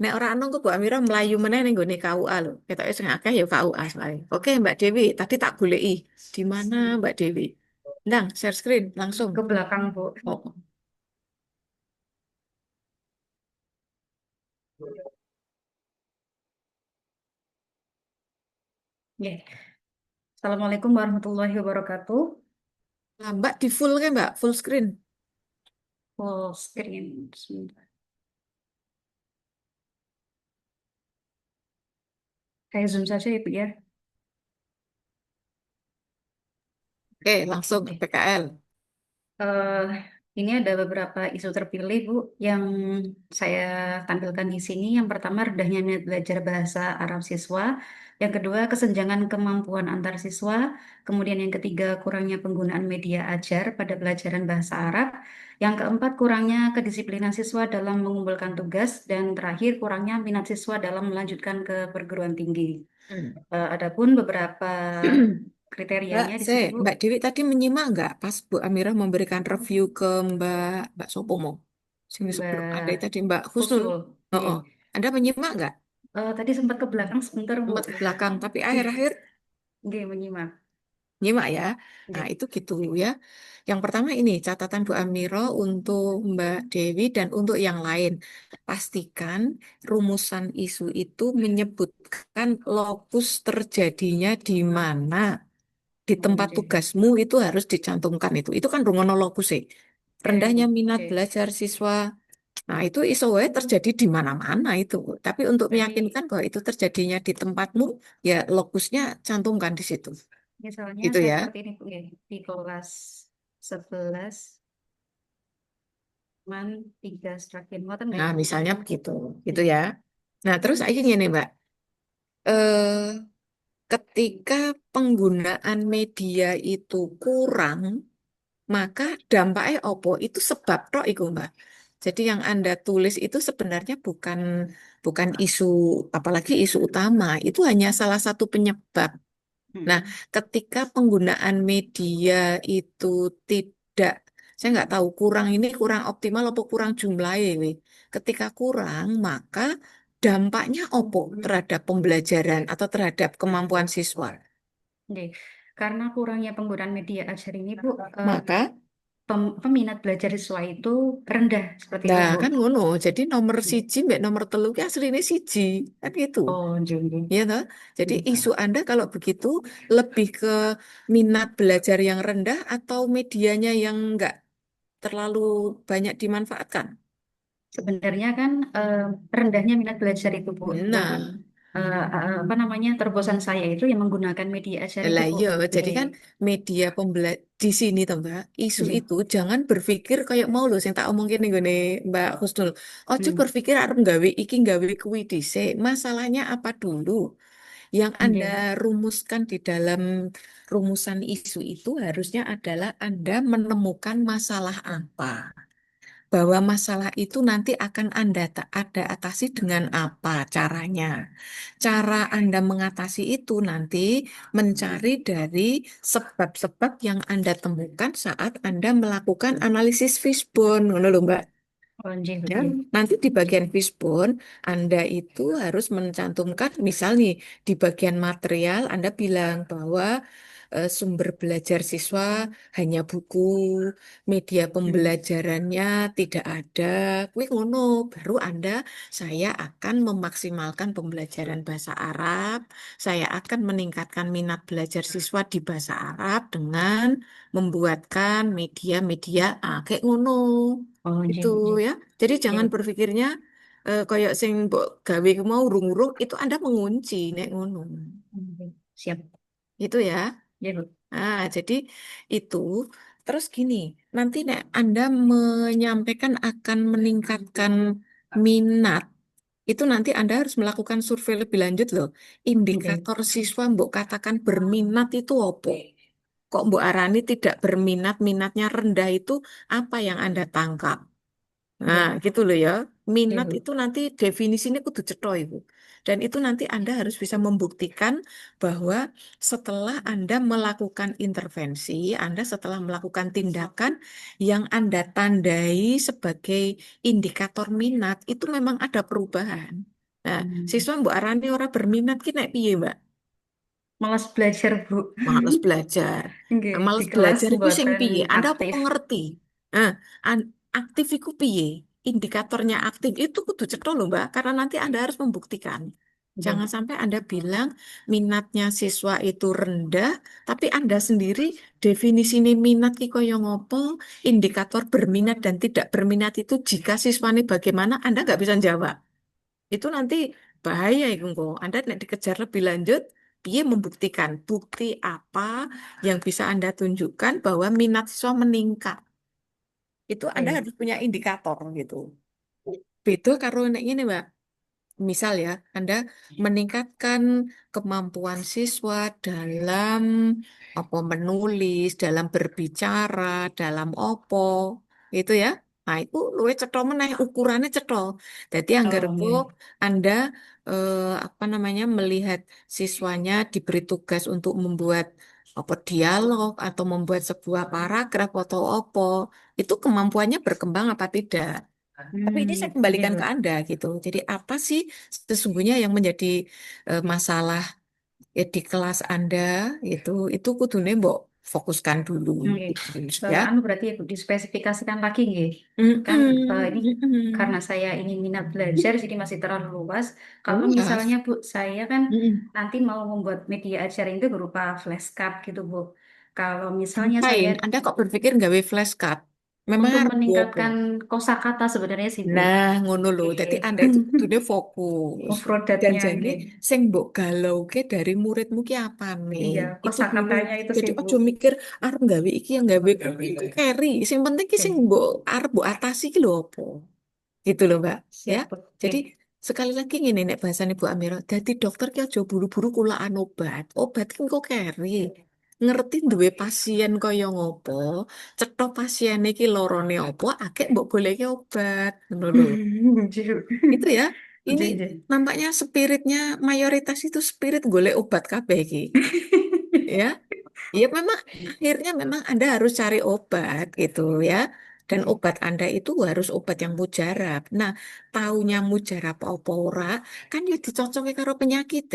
Nek ora anu kok Bu Amira melayu meneh ning nggone KUA lho. Ketoke sing akeh ya KUA soalnya. Oke, Mbak Dewi, tadi tak goleki. Di mana Mbak Dewi? Ndang, share screen langsung. Ke belakang, Bu. Oh. Ya. Assalamualaikum warahmatullahi wabarakatuh. Nah, Mbak di full kan Mbak? Full screen. Full screen. Sebentar. Kayak Zoom saja ya, Bu ya. Oke, langsung ke PKL. Eh, ini ada beberapa isu terpilih, Bu, yang saya tampilkan di sini. Yang pertama, rendahnya minat belajar bahasa Arab siswa. Yang kedua, kesenjangan kemampuan antar siswa. Kemudian yang ketiga, kurangnya penggunaan media ajar pada pelajaran bahasa Arab. Yang keempat, kurangnya kedisiplinan siswa dalam mengumpulkan tugas. Dan terakhir, kurangnya minat siswa dalam melanjutkan ke perguruan tinggi. Adapun beberapa Mbak, kriterianya di sini, Bu. Mbak Dewi tadi menyimak nggak pas Bu Amira memberikan review ke Mbak Sopomo? Sing sebelum Anda Mbak tadi Mbak Husnul. Husnul. Oh, Nggih. oh. Anda menyimak nggak? Tadi sempat ke belakang sebentar, Bu. Sempat ke belakang, tapi akhir-akhir Nggih, menyimak. nyimak ya. Nah, Nggih. itu gitu ya. Yang pertama ini catatan Bu Amiro untuk Mbak Dewi dan untuk yang lain. Pastikan rumusan isu itu menyebutkan lokus terjadinya di mana. Di tempat Nggih. tugasmu itu harus dicantumkan itu. Itu kan rungono lokus sih. Rendahnya minat Oke. belajar siswa. Nah, itu iso wae terjadi di mana-mana itu. Tapi untuk Jadi, meyakinkan bahwa itu terjadinya di tempatmu, ya lokusnya cantumkan di situ. misalnya Gitu ya. seperti ini, Bu. Nggih. Di kelas 11, man 3 strakin. Ngoten nggih? Nah, misalnya begitu. Gitu ya. Nah, terus akhirnya nih, Mbak. Eh, ketika penggunaan media itu kurang, maka dampaknya opo? Itu sebab tok iku, Mbak. Jadi yang Anda tulis itu sebenarnya bukan isu, apalagi isu utama. Itu hanya salah satu penyebab. Nah, ketika penggunaan media itu tidak, saya nggak tahu kurang ini kurang optimal apa kurang jumlahnya ini. Ketika kurang, maka dampaknya opo terhadap pembelajaran atau terhadap kemampuan siswa. Nggih. Karena kurangnya penggunaan media ajar ini, Bu, Maka, peminat belajar siswa itu rendah seperti itu, nah Bu. kan ngono. Jadi nomor siji mbak nomor telu ki aslinya siji kan gitu. Oh, nggih. Ya toh? Jadi isu Anda kalau begitu lebih ke minat belajar yang rendah atau medianya yang nggak terlalu banyak dimanfaatkan. Sebenarnya kan rendahnya minat belajar itu, Bu, yang Nah, apa namanya terobosan saya itu yang menggunakan media ajar itu, lah Bu. iya, jadi Nggih. kan media di sini toh Mbak, isu Nggih. itu jangan berpikir kayak mau loh yang tak omongin nih gini Mbak Husnul. Ojo berpikir arep gawe iki gawe kuwi dhisik. Masalahnya apa dulu? Yang Anda Nggih. rumuskan di dalam rumusan isu itu harusnya adalah Anda menemukan masalah apa. Bahwa masalah itu nanti akan Anda atasi dengan apa caranya. Cara Anda mengatasi itu nanti mencari dari sebab-sebab yang Anda temukan saat Anda melakukan analisis fishbone. Ngono lho, Mbak. Oh, nggih, Ya, nggih. nanti di bagian fishbone Anda itu harus mencantumkan, misal nih di bagian material Anda bilang bahwa sumber belajar siswa hanya buku, media pembelajarannya tidak ada. Kuwi ngono, baru saya akan memaksimalkan pembelajaran bahasa Arab, saya akan meningkatkan minat belajar siswa di bahasa Arab dengan membuatkan media-media kayak ngono. Oh, Itu nggih, nggih. ya. Jadi jangan Nggih. berpikirnya kayak sing mbok gawe mau urung-urung itu Anda mengunci nek ngono. Nggih. Siap. Itu ya. Ya, Bu. Jadi itu terus gini, nanti nek Anda menyampaikan akan meningkatkan minat, itu nanti Anda harus melakukan survei lebih lanjut loh. Nggih. Indikator siswa mbok katakan berminat itu apa? Kok mbok arani tidak berminat, minatnya rendah itu apa yang Anda tangkap? Nah, Nggih. gitu loh ya. Nggih, Minat Bu. itu nanti definisinya kudu cetha Ibu. Dan itu nanti Anda harus bisa membuktikan bahwa setelah Anda melakukan intervensi, Anda setelah melakukan tindakan yang Anda tandai sebagai indikator minat, itu memang ada perubahan. Nah, siswa Mbak Arani ora berminat ki nek piye, Mbak? Malas belajar, Bu. Males belajar. Nggih, Nah, di males kelas belajar itu sing mboten piye? Anda apa aktif. ngerti? Nah, aktif iku piye? Indikatornya aktif itu kudu cetha loh, Mbak, karena nanti Anda harus membuktikan. Jangan Nggih. sampai Anda bilang minatnya siswa itu rendah, tapi Anda sendiri definisi minat ki kaya ngopo, indikator berminat dan tidak berminat itu jika siswanya bagaimana, Anda nggak bisa jawab. Itu nanti bahaya itu kok. Anda nek dikejar lebih lanjut, piye membuktikan bukti apa yang bisa Anda tunjukkan bahwa minat siswa meningkat. Itu Anda Nggih. harus punya indikator gitu. Beda karo nek ini, Mbak. Misal ya, Anda meningkatkan kemampuan siswa dalam apa menulis, dalam berbicara, dalam opo, itu ya. Nah, itu luwih cetha meneh ukurannya cetha. Jadi Oh, anggarku nggih. Anda apa namanya melihat siswanya diberi tugas untuk membuat apa dialog atau membuat sebuah paragraf atau opo, itu kemampuannya berkembang apa tidak? Tapi ini saya Nggih, kembalikan Bu. ke Anda gitu. Jadi apa sih sesungguhnya yang menjadi masalah di kelas Anda itu kudune mbok fokuskan dulu Nggih. gitu, ya. Anu berarti ya, Bu, dispesifikasikan lagi nggih. Kan ini Mm-mm, karena mm-mm. saya ini minat belajar jadi masih terlalu luas. Kalau Luas. misalnya, Bu, saya kan Mm-mm. nanti mau membuat media acara itu berupa flashcard gitu, Bu. Kalau misalnya saya Ngapain? Anda kok berpikir gawe flashcard? Memang untuk arep apa? meningkatkan kosakata sebenarnya sih, Bu. Nah, ngono lho. Jadi Nggih. Anda itu kudune fokus. Dan Mufrodatnya jadi nggih. sing mbok galauke dari muridmu ki apa nih? Iya, Itu dulu. kosakatanya itu Jadi sih, Bu. ojo mikir arep gawe iki yang gawe kuwi iku carry. Sing penting ki sing Oke. mbok arep mbok atasi ki lho apa. Gitu loh, Mbak. Ya. Siap, Bu. Jadi Oke. sekali lagi ngene nek bahasane Bu Amira, dadi dokter ki aja buru-buru kulaan obat. Obat ki engko carry. Ngerti duwe pasien kaya ngopo, cetha pasiene ki lorone apa, akeh mbok goleki obat. Ngono lho. Jujur. Itu ya. Ini Jujur. nampaknya spiritnya mayoritas itu spirit golek obat kabeh iki. Ya. Ya memang akhirnya memang Anda harus cari obat gitu ya. Dan obat Anda itu harus obat yang mujarab. Nah, taunya mujarab apa ora kan ya dicocoknya karo penyakit.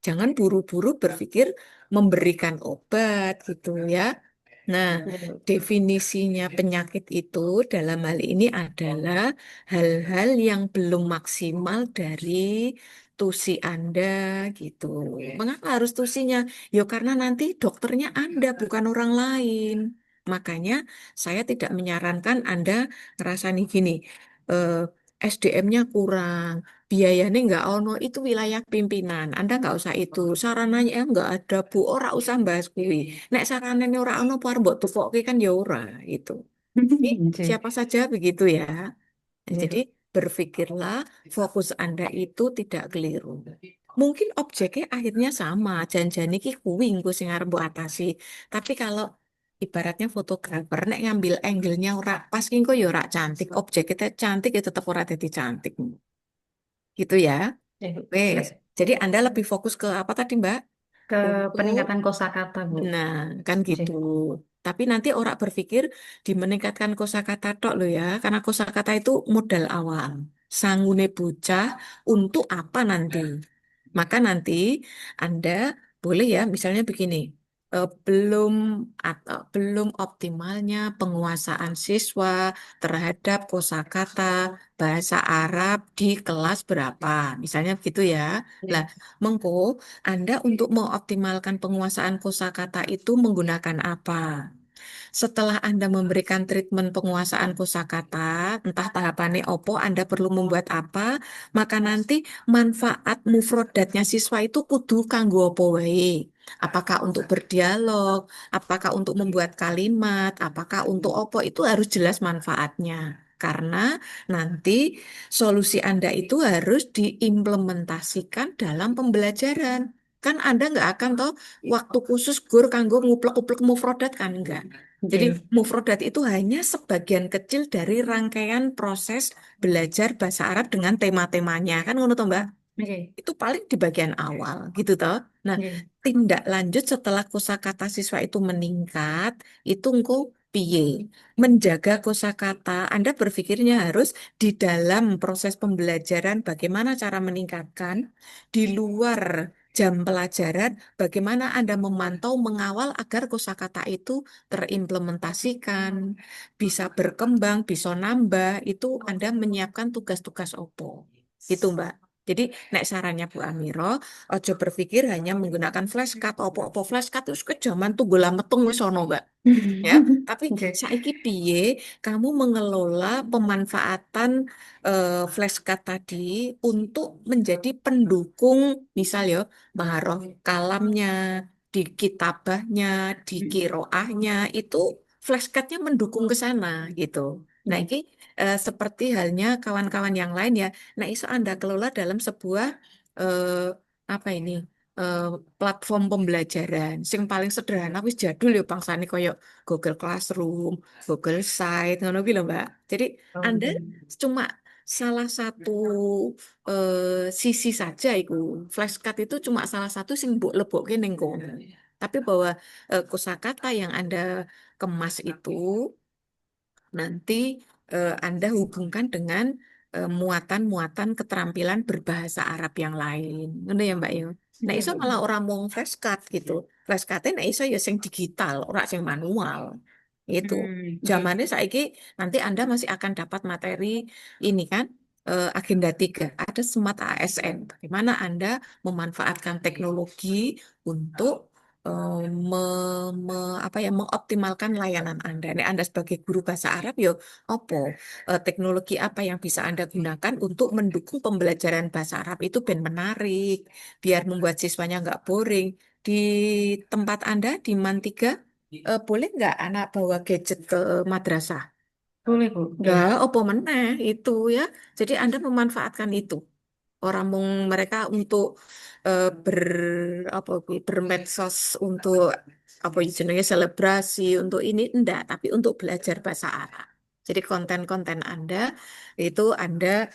Jangan buru-buru berpikir memberikan obat gitu ya. Nah, definisinya penyakit itu dalam hal ini adalah hal-hal yang belum maksimal dari tusi Anda gitu. Mengapa harus tusinya? Ya karena nanti dokternya Anda bukan orang lain. Makanya saya tidak menyarankan Anda ngerasa nih gini, eh, SDM-nya kurang, biayanya nggak ono, itu wilayah pimpinan. Anda nggak usah itu. Sarananya nggak ada Bu, ora usah bahas kuwi. Nek sarananya ora ono, par mbok tupokke kan ya ora gitu. Ini Oke. siapa saja begitu ya. Nah, jadi berpikirlah fokus Anda itu tidak keliru. Mungkin objeknya akhirnya sama, janjane iki kuwi engko sing arep mbok atasi. Tapi kalau ibaratnya fotografer nek ngambil angle-nya ora pas ki engko ya ora cantik, objek kita cantik ya tetap ora jadi cantik. Gitu ya. Wes. Jadi Anda lebih fokus ke apa tadi, Mbak? Ke Untuk peningkatan kosakata, Bu. Nah, kan gitu. Tapi nanti orang berpikir di meningkatkan kosakata tok lo ya, karena kosakata itu modal awal. Sangune bocah untuk apa nanti? Maka nanti Anda boleh ya, misalnya begini, belum optimalnya penguasaan siswa terhadap kosakata bahasa Arab di kelas berapa, misalnya begitu ya. Lah, mengko Anda untuk mengoptimalkan penguasaan kosakata itu menggunakan apa? Setelah Anda memberikan treatment penguasaan kosakata, entah tahapannya opo, Anda perlu membuat apa, maka nanti manfaat mufrodatnya siswa itu kudu kanggo opo wae. Apakah untuk berdialog, apakah untuk membuat kalimat, apakah untuk opo, itu harus jelas manfaatnya. Karena nanti solusi Anda itu harus diimplementasikan dalam pembelajaran. Kan Anda nggak akan toh waktu khusus gur kanggo nguplek-uplek mufrodat kan enggak. Jadi mufrodat itu hanya sebagian kecil dari rangkaian proses belajar bahasa Arab dengan tema-temanya. Kan ngono toh, Mbak? Oke. Itu paling di bagian awal gitu toh. Nah, tindak lanjut setelah kosakata siswa itu meningkat, itu engko piye? Menjaga kosakata, Anda berpikirnya harus di dalam proses pembelajaran bagaimana cara meningkatkan di luar jam pelajaran, bagaimana Anda memantau, mengawal agar kosakata itu terimplementasikan, bisa berkembang, bisa nambah, itu Anda menyiapkan tugas-tugas opo. Gitu, Mbak. Jadi, nek sarannya Bu Amiro, ojo berpikir hanya menggunakan flashcard, opo-opo flashcard itu kejaman tuh gula metung wis ono, Mbak. Ya, tapi saiki piye kamu mengelola pemanfaatan flashcard tadi untuk menjadi pendukung, misal ya, maharoh kalamnya, di kitabahnya, di kiroahnya, itu flashcardnya mendukung ke sana gitu. Nah, ini seperti halnya kawan-kawan yang lain ya. Nah, iso Anda kelola dalam sebuah eh, apa ini? eh, platform pembelajaran sing paling sederhana wis jadul ya bangsane koyo Google Classroom, Google Site ngono kuwi lho, Mbak. Jadi Anda cuma salah satu sisi saja itu. Flashcard itu cuma salah satu sing mbok lebokke ning kono. Tapi bahwa kosakata yang Anda kemas itu nanti Anda hubungkan dengan muatan-muatan keterampilan berbahasa Arab yang lain. Ngono ya, Mbak ya. Nah, iso malah orang mau flashcard gitu. Flashcardnya nah iso ya sing digital, ora sing manual. Itu. Zamannya saiki nanti Anda masih akan dapat materi ini kan agenda 3 ada Smart ASN. Bagaimana Anda memanfaatkan teknologi untuk apa ya mengoptimalkan layanan Anda. Nih Anda sebagai guru bahasa Arab yo opo teknologi apa yang bisa Anda gunakan untuk mendukung pembelajaran bahasa Arab itu ben menarik, biar membuat siswanya nggak boring. Di tempat Anda di Man 3 boleh nggak anak bawa gadget ke madrasah? Boleh, Bu. Nggak, opo meneh itu ya. Jadi Anda memanfaatkan itu orang mung mereka untuk ber apa kuwi, bermedsos untuk apa jenenge selebrasi untuk ini enggak tapi untuk belajar bahasa Arab. Jadi konten-konten Anda itu Anda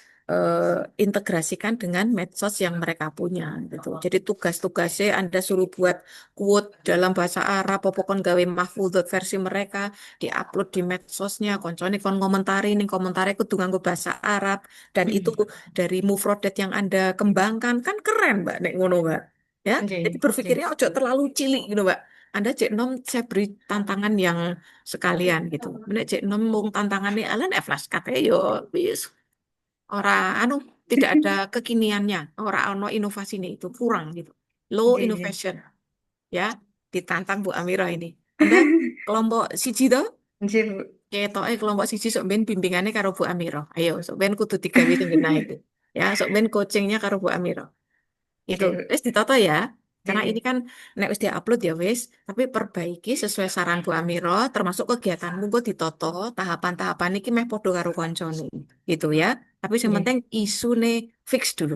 integrasikan dengan medsos yang mereka punya gitu. Jadi tugas-tugasnya Anda suruh buat quote dalam bahasa Arab, apa kon gawe mahfudhot versi mereka, diupload di medsosnya, koncone kon ngomentari ning komentare kudu nganggo bahasa Arab dan itu dari mufrodat yang Anda kembangkan kan keren Mbak nek ngono Mbak. Ya, Nggih, jadi nggih. berpikirnya ojo terlalu cilik gitu Mbak. Anda cek nom saya beri tantangan yang sekalian gitu. Nek cek nom mung tantangannya Alan Flash kate yo wis ora anu tidak ada kekiniannya, ora ono inovasinya itu kurang gitu. Low Nggih, nggih. innovation ya, ditantang Bu Amira ini. Anda kelompok siji toh? Nggih, Bu. Ketoke kelompok siji sok ben bimbingannya karo Bu Amira. Ayo sok ben kudu digawe sing genah itu. Ya, sok ben coachingnya karo Bu Amira. Itu Nggih, Bu. wis ditata ya. Nggih, Karena nggih. ini kan nek wis diupload ya wis, tapi perbaiki sesuai saran Bu Amira, termasuk kegiatanmu kok ditoto, tahapan-tahapan iki meh padha karo koncone. Gitu ya. Tapi yang Nggih. penting isune fix dulu.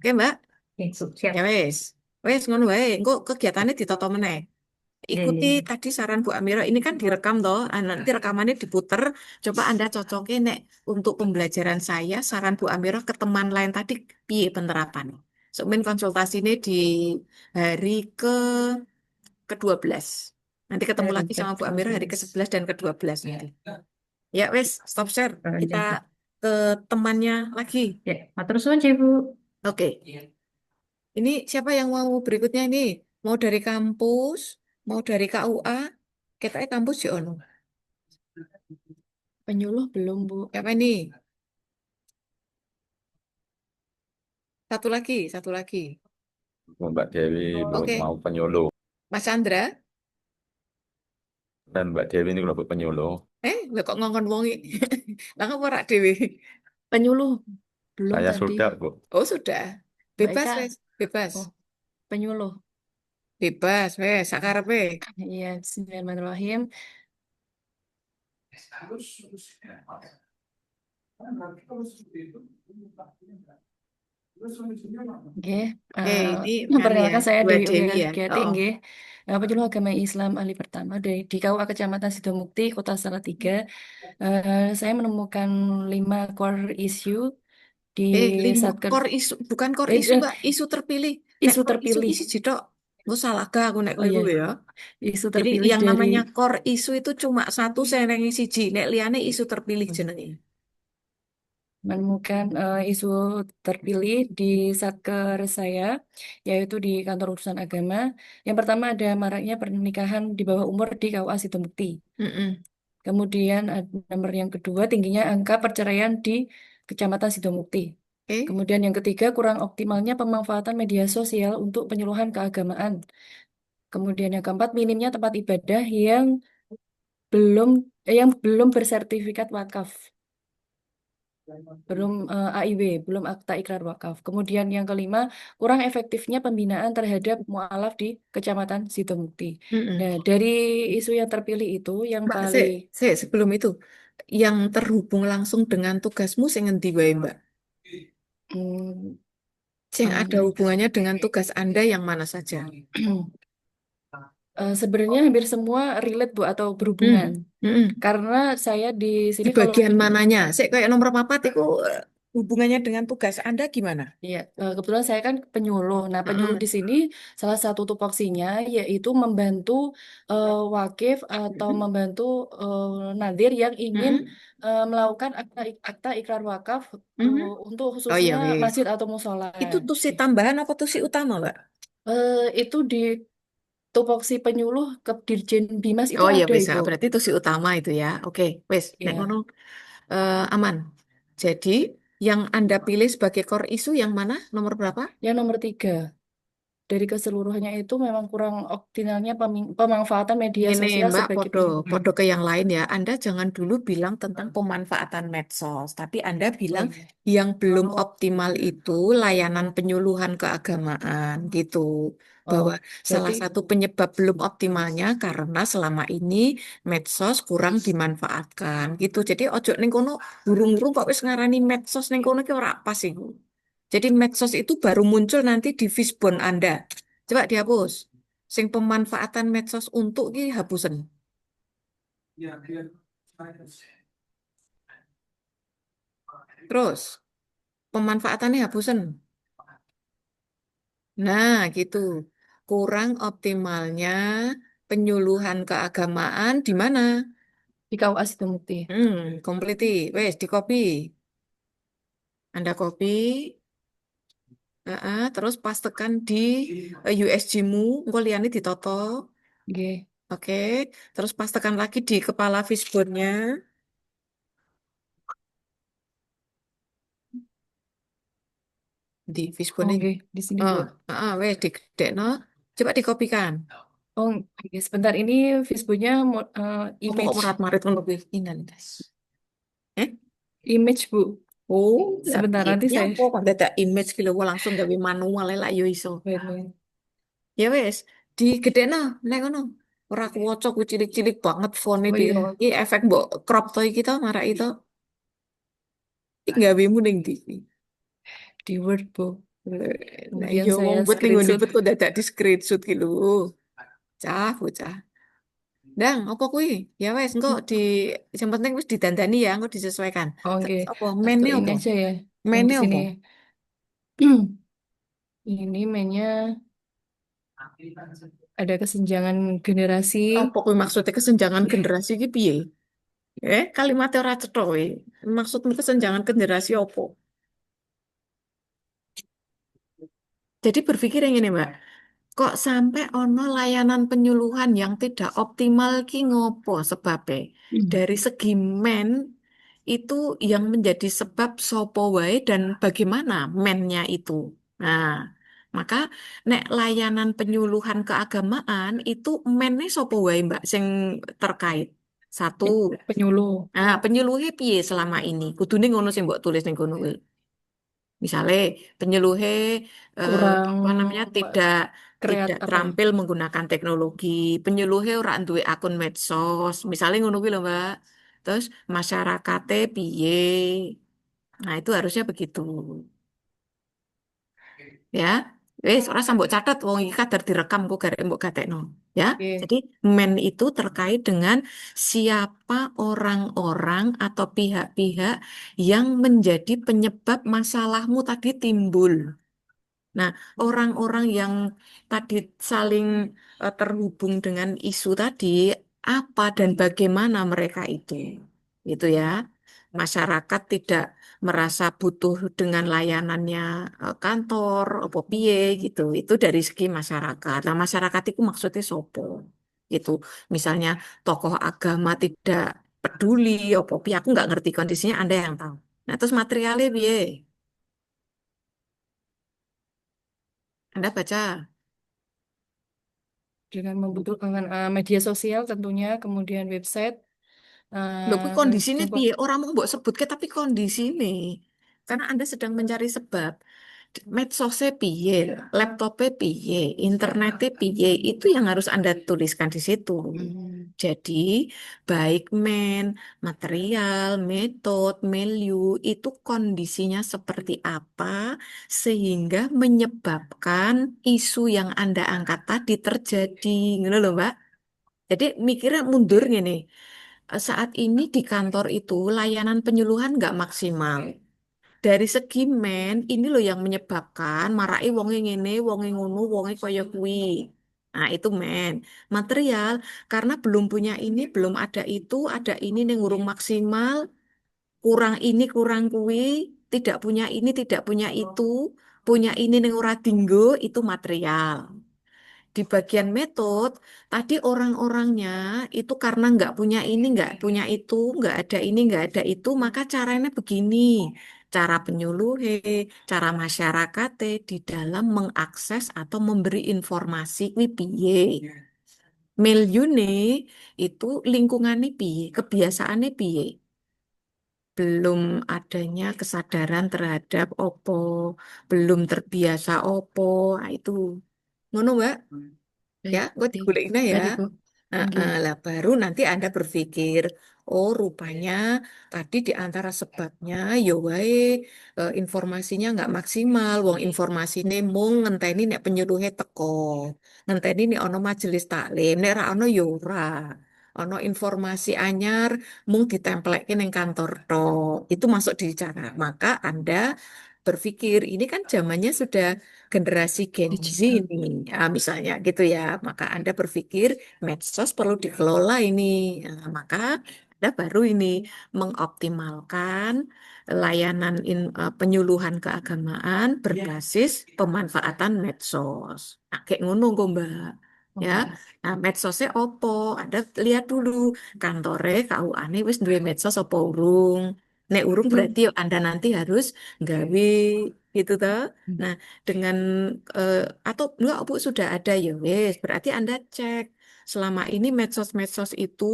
Oke, Mbak? Nggih, Bu. Siap. Ya wis. Wis ngono wae. Engko kegiatannya ditata meneh. Nggih, Ikuti nggih. tadi saran Bu Amira, ini kan direkam toh, nanti rekamannya diputer, coba Anda cocokin nek untuk pembelajaran saya, saran Bu Amira ke teman lain tadi, piye penerapan. Semen konsultasi ini di hari ke-12. Nanti ketemu Hari lagi sama Bu Amira hari ke-12. ke-11 dan ke-12 nanti. Ya wes, stop share. Kita Nggih, Bu. ke temannya lagi. Ya, matur suwun, Bu. Oke, ini siapa yang mau berikutnya ini? Mau dari kampus, mau dari KUA? Kita kampus ya ono. Penyuluh belum, Bu. Siapa ini? Satu lagi, satu lagi. Mbak Dewi Oke, mau penyuluh. Mas Chandra. Dan Mbak Dewi ini kelompok penyuluh. Lah kok ngongkon wongi? Lah kok ora dewe? Penyuluh belum Saya tadi. sudah, Bu. Oh, sudah. Mbak Bebas, Eka. wes. Bebas. Oh, penyuluh. Bebas, wes. Sakarepe. Iya, Bismillahirrahmanirrahim. Nggih, Ini kan ya, perkenalkan saya Dua Dewi Dewi Uliana ya. Setiati, Oh, nggih. Penyuluh agama Islam ahli pertama di KUA Kecamatan Sidomukti, Kota Salatiga. Saya menemukan 5 core issue di 5 Satker core isu, bukan core eh, isu, eh, Mbak. Isu terpilih. Nek isu core isu terpilih. isi jidok. Gue salah gak aku nek Oh keliru iya, ya. isu Jadi terpilih yang dari namanya core isu itu cuma satu seneng siji. Nek liane isu terpilih jenenge. menemukan isu terpilih di Satker saya, yaitu di Kantor Urusan Agama. Yang pertama ada maraknya pernikahan di bawah umur di KUA Sidomukti. Mm-mm. Kemudian nomor yang kedua, tingginya angka perceraian di Kecamatan Sidomukti. Oke. Kemudian yang ketiga, kurang optimalnya pemanfaatan media sosial untuk penyuluhan keagamaan. Kemudian yang keempat, minimnya tempat ibadah belum yang belum bersertifikat wakaf, belum AIW, belum akta ikrar wakaf. Kemudian yang kelima, kurang efektifnya pembinaan terhadap mualaf di Kecamatan Sidomukti. Mm-mm. Nah, dari isu yang terpilih itu yang Mbak, paling sebelum itu, yang terhubung langsung dengan tugasmu sing ngendi wae, Mbak? hmm, Sing ada hubungannya dengan tugas Anda yang mana saja? sebenarnya hampir semua relate Bu atau berhubungan. Mm-mm. Karena saya di Di sini kalau bagian mananya? Saya kayak nomor papat itu hubungannya dengan tugas Anda gimana? iya, kebetulan saya kan penyuluh. Nah, penyuluh Mm-mm. di sini salah satu tupoksinya yaitu membantu wakif atau membantu nadir yang ingin Mm-mm. melakukan akta ikrar wakaf Mhm. untuk Oh khususnya iya, wis. masjid atau musola. Itu tusi tambahan apa tusi utama, Mbak? Itu di tupoksi penyuluh ke Dirjen Bimas itu Oh iya, ada wis. Ibu. Berarti tusi utama itu ya. Oke, wis. Nek Ya, ngono aman. Jadi, yang Anda pilih sebagai core issue yang mana? Nomor berapa? yang nomor 3. Dari keseluruhannya itu memang kurang optimalnya pemanfaatan media Ini sosial Mbak, sebagai podo ke yang lain ya. Anda jangan dulu bilang tentang pemanfaatan medsos, tapi Anda Oh bilang iya. yang belum optimal itu layanan penyuluhan keagamaan gitu. Bahwa Oh, salah berarti satu penyebab belum optimalnya karena selama ini medsos kurang dimanfaatkan gitu. Jadi ojo ning kono burung-burung kok wis ngarani medsos ning kono ki ora pas iku. Jadi medsos itu baru muncul nanti di fishbone Anda. Coba dihapus. Sing pemanfaatan medsos untuk ki hapusen. Terus pemanfaatannya hapusen. Nah, gitu. Kurang optimalnya penyuluhan keagamaan di mana? Di KUA Sidomukti. Kompliti. Wes, di copy. Anda copy, terus pastekan di USG-mu, engko liyane ditoto. Nggih. Oke, terus pastekan lagi di kepala fishbone-nya. Di Oh, fishbone. nggih, di sini, Bu. Wes digedekno. Coba dikopikan. Oh, nggih, sebentar ini Facebooknya Apa kok image merat-marit ngono kuwi? Inan, guys. Eh? image, Bu. Oh, lah Sebentar piye? nanti Ya saya apa kok dadak image ki lho langsung gawe manual lah yo iso. wait, wait. Ya wes, digedekno nek ngono. Ora kuwoco ku cilik-cilik banget font Oh piro. iya, Iki efek mbok crop to iki to marak itu. Iki gawemu ning ndi? di Word, Bu. Nah, Kemudian yo saya wong buat ning screenshot. nibet kok dadak di screenshot ki lho. Cah, bocah. Dang, apa kuwi? Ya wes, engko di yang penting wis didandani ya, engko disesuaikan. Oh, Terus nggih. apa? Atau Mainnya ini apa? aja ya, yang di Mainnya sini. apa? Ini mainnya ada kesenjangan generasi. Apa kuwi maksudnya kesenjangan generasi iki piye? Kalimatnya ora cetha kowe. Maksudmu kesenjangan generasi apa? Jadi berpikir yang ini, Mbak. Kok sampai ono layanan penyuluhan yang tidak optimal ki ngopo sebabnya? Dari segi men itu yang menjadi sebab sopo wae dan bagaimana mennya itu. Nah, maka nek layanan penyuluhan keagamaan itu mennya sopo wae Mbak sing terkait. Satu, Penyuluh penyuluhnya piye selama ini? Kudune ngono sing mbok tulis ning kono kuwi. Misalnya penyeluhe kurang apa namanya tidak kreat tidak apa ya? terampil menggunakan teknologi, penyeluhe ora duwe akun medsos, misalnya ngono kuwi lho Mbak. Terus masyarakatnya piye? Nah, itu harusnya begitu. Ya. Wis ora sambok catat wong iki kadar direkam kok garek mbok gatekno. Ya. Oke. Jadi men itu terkait dengan siapa orang-orang atau pihak-pihak yang menjadi penyebab masalahmu tadi timbul. Nah, orang-orang yang tadi saling terhubung dengan isu tadi, apa dan bagaimana mereka itu? Itu ya. Masyarakat tidak merasa butuh dengan layanannya kantor, apa piye gitu. Itu dari segi masyarakat. Nah, masyarakat itu maksudnya sopo. Itu misalnya tokoh agama tidak peduli, apa piye. Aku nggak ngerti kondisinya, Anda yang tahu. Nah, terus materialnya piye? Anda baca. Dengan membutuhkan media sosial tentunya, kemudian website, Lho, kuwi kondisine info. piye? Ora mau mbok sebutke tapi kondisine. Karena Anda sedang mencari sebab. Medsosnya piye, laptopnya piye, internetnya piye, itu yang harus Anda tuliskan di situ. Jadi, baik material, metode, milieu, itu kondisinya seperti apa, sehingga menyebabkan isu yang Anda angkat tadi terjadi. Ngono lho, Mbak. Jadi mikirnya mundur gini. Saat ini di kantor itu layanan penyuluhan nggak maksimal. Dari segi ini loh yang menyebabkan marake wonge ngene, wonge ngono, wonge kaya kuwi. Nah, itu Material karena belum punya ini, belum ada ini yang urung maksimal, kurang ini, kurang kuwi, tidak punya ini, tidak punya itu, punya ini yang ora dinggo, itu material. Di bagian metode, tadi orang-orangnya itu karena nggak punya ini, nggak punya itu, nggak ada ini, nggak ada itu, maka caranya begini. Cara penyuluhe, cara masyarakat di dalam mengakses atau memberi informasi kuwi piye. Miliune itu lingkungannya piye, kebiasaannya piye. Belum adanya kesadaran terhadap opo, belum terbiasa opo, nah, itu. Ngono, Mbak. Ya, Baik, gue baik. diguliknya ya. Baik, Ibu. Nggih. Lah baru nanti Anda berpikir, oh rupanya tadi di antara sebabnya ya wae informasinya nggak maksimal. Wong informasinya mung ngenteni nek penyuluhe teko. Ngenteni nek ono majelis taklim, nek ra ono ya ora. ono informasi anyar mung ditempelke ning kantor tok. Itu masuk di cara. Maka Anda berpikir ini kan zamannya sudah generasi Gen Z Digital. ini, ya, misalnya gitu ya. Maka Anda berpikir medsos perlu dikelola ini. Nah, maka Anda baru ini mengoptimalkan layanan penyuluhan keagamaan berbasis pemanfaatan medsos. Nah, kayak ngono kok, Mbak. Ya, nah medsosnya opo? Anda lihat dulu kantore KUA-ne wis duwe medsos apa urung. Nek urung berarti yuk Anda nanti harus gawe gitu toh. Nah, dengan eh, atau enggak Bu sudah ada ya wes, berarti Anda cek selama ini medsos-medsos itu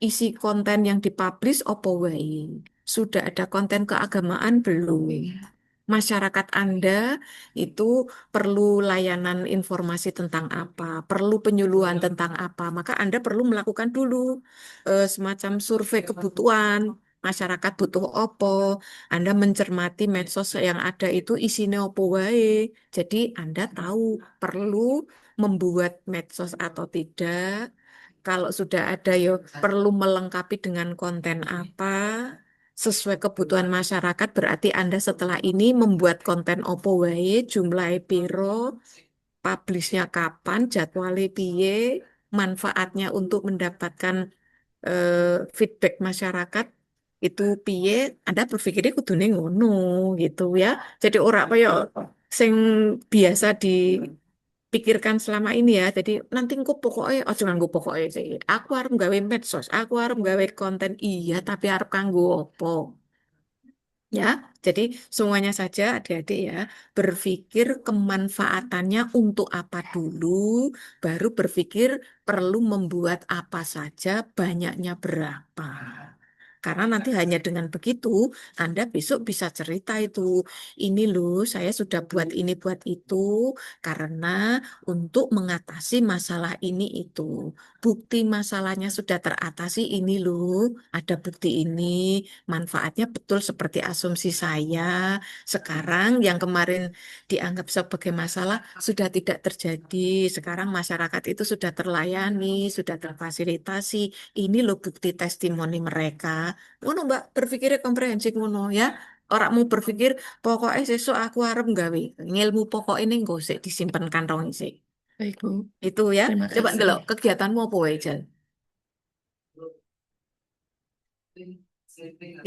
isi konten yang dipublish opo wae. Sudah ada konten keagamaan belum? Masyarakat Anda itu perlu layanan informasi tentang apa, perlu penyuluhan tentang apa, maka Anda perlu melakukan dulu semacam survei kebutuhan. Masyarakat butuh opo, Anda mencermati medsos yang ada itu isinya opo wae. Jadi Anda tahu perlu membuat medsos atau tidak. Kalau sudah ada ya perlu melengkapi dengan konten apa sesuai kebutuhan masyarakat berarti Anda setelah ini membuat konten opo wae, jumlah piro, publishnya kapan, jadwalnya piye, manfaatnya untuk mendapatkan feedback masyarakat itu piye, Anda berpikirnya kudune ngono gitu ya. Jadi ora kaya sing biasa dipikirkan selama ini ya. Jadi nanti engko pokoknya ojo nganggo pokoknya sih. Aku arep gawe medsos, aku arep gawe konten iya tapi arep kanggo opo? Ya, jadi semuanya saja adik-adik ya, berpikir kemanfaatannya untuk apa dulu, baru berpikir perlu membuat apa saja, banyaknya berapa. Karena nanti hanya dengan begitu, Anda besok bisa cerita itu, ini loh, saya sudah buat ini, buat itu, karena untuk mengatasi masalah ini itu. Bukti masalahnya sudah teratasi ini loh, ada bukti ini, manfaatnya betul seperti asumsi saya. Sekarang yang kemarin dianggap sebagai masalah sudah tidak terjadi. Sekarang masyarakat itu sudah terlayani, sudah terfasilitasi. Ini loh bukti testimoni mereka. Ngono Mbak, berpikirnya komprehensif ngono ya. Orang mau berpikir pokoknya sesuk aku arep gawe. Ngilmu pokok ini nggak usah disimpan kantong sih. Baik, Bu. Itu ya. Terima Coba kasih. ndelok kegiatanmu apa wae, Jal?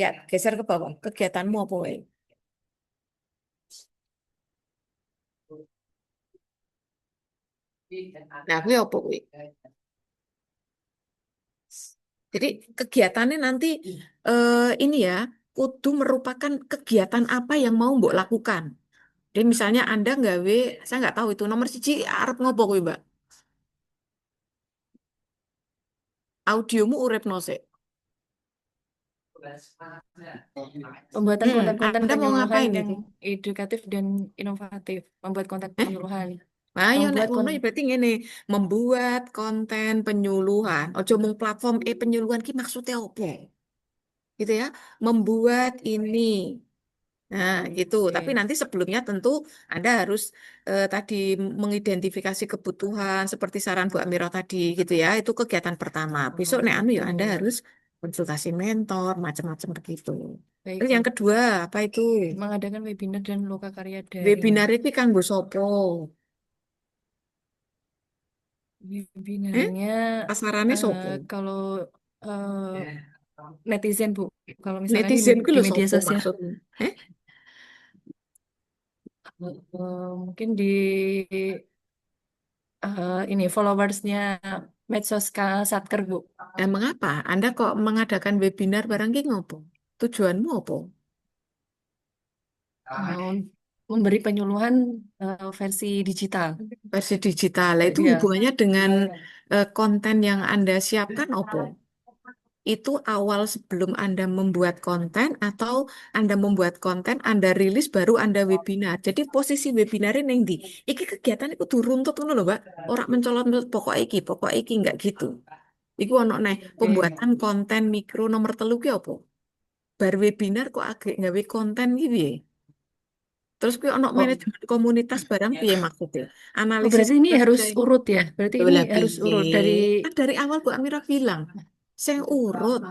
Ya, geser ke bawah. Kegiatanmu apa wae? Nah, kuwi apa kuwi? Jadi kegiatannya nanti ini ya, kudu merupakan kegiatan apa yang mau Mbok lakukan. Jadi misalnya Anda nggawe, saya nggak tahu itu nomor siji arep ngopo kuwi, Mbak? Audiomu uripno sik. Pembuatan konten-konten Anda mau penyuluhan ngapain yang itu? edukatif dan inovatif. Membuat konten Eh? penyuluhan. Nah, ya nek Membuat ngono ya berarti ngene, membuat konten penyuluhan. Ojo mung platform penyuluhan ki maksudnya apa? Gitu ya. Membuat ini. Nah, gitu. Tapi Oke. nanti sebelumnya tentu Anda harus tadi mengidentifikasi kebutuhan seperti saran Bu Amiro tadi gitu ya. Itu kegiatan pertama. Besok nek anu ya Anda harus konsultasi mentor, macam-macam begitu. Baik, Terus yang Bu. kedua, apa itu? Mengadakan webinar dan loka karya daring. Webinar itu kanggo sopo? Webinarnya Pasarannya sopo? kalau netizen, Bu. Kalau misalkan Netizen ku di lho media sopo sosial, maksudmu? mungkin di ini followersnya medsos Satker, Bu. Mengapa? Anda kok mengadakan webinar barang ki ngopo? Tujuanmu apa? Memberi penyuluhan versi digital. Versi digital. Lah, itu Iya. hubungannya dengan konten yang Anda siapkan apa? Itu awal sebelum Anda membuat konten atau Anda membuat konten, Anda rilis baru Anda webinar. Jadi posisi webinarnya neng di. Iki kegiatan itu turuntut ngono lho, Mbak. Orang mencolot pokok iki enggak gitu. Iku ono neh pembuatan konten mikro nomor telu ki apa? Bar webinar kok agak gawe konten gitu ya. Terus kuwi ono Oh, manajemen komunitas barang piye maksudnya? Analisis berarti ini harus kinerja. urut ya. Berarti ini Lah harus piye? urut dari Kan dari awal Bu Amira bilang, Sing urut.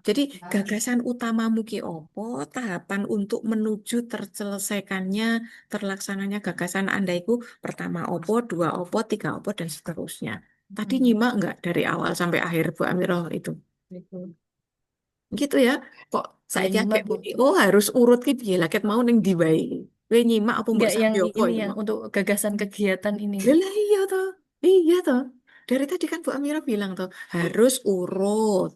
Jadi gagasan utamamu ki opo, tahapan untuk menuju terselesaikannya, terlaksananya gagasan Anda itu pertama opo, dua opo, tiga opo, dan seterusnya. Tadi nyimak nggak dari awal sampai akhir Bu Amirah itu? Itu. Gitu ya. Kok Ya saya nyimak, kayak Bu. oh harus urut ki piye lah ket mau ning ndi wae. Kowe nyimak apa mbok Enggak yang sambyoko ini itu yang mau? untuk gagasan kegiatan ini. Lah iya toh. Iya toh. Dari tadi kan Bu Amira bilang toh harus urut.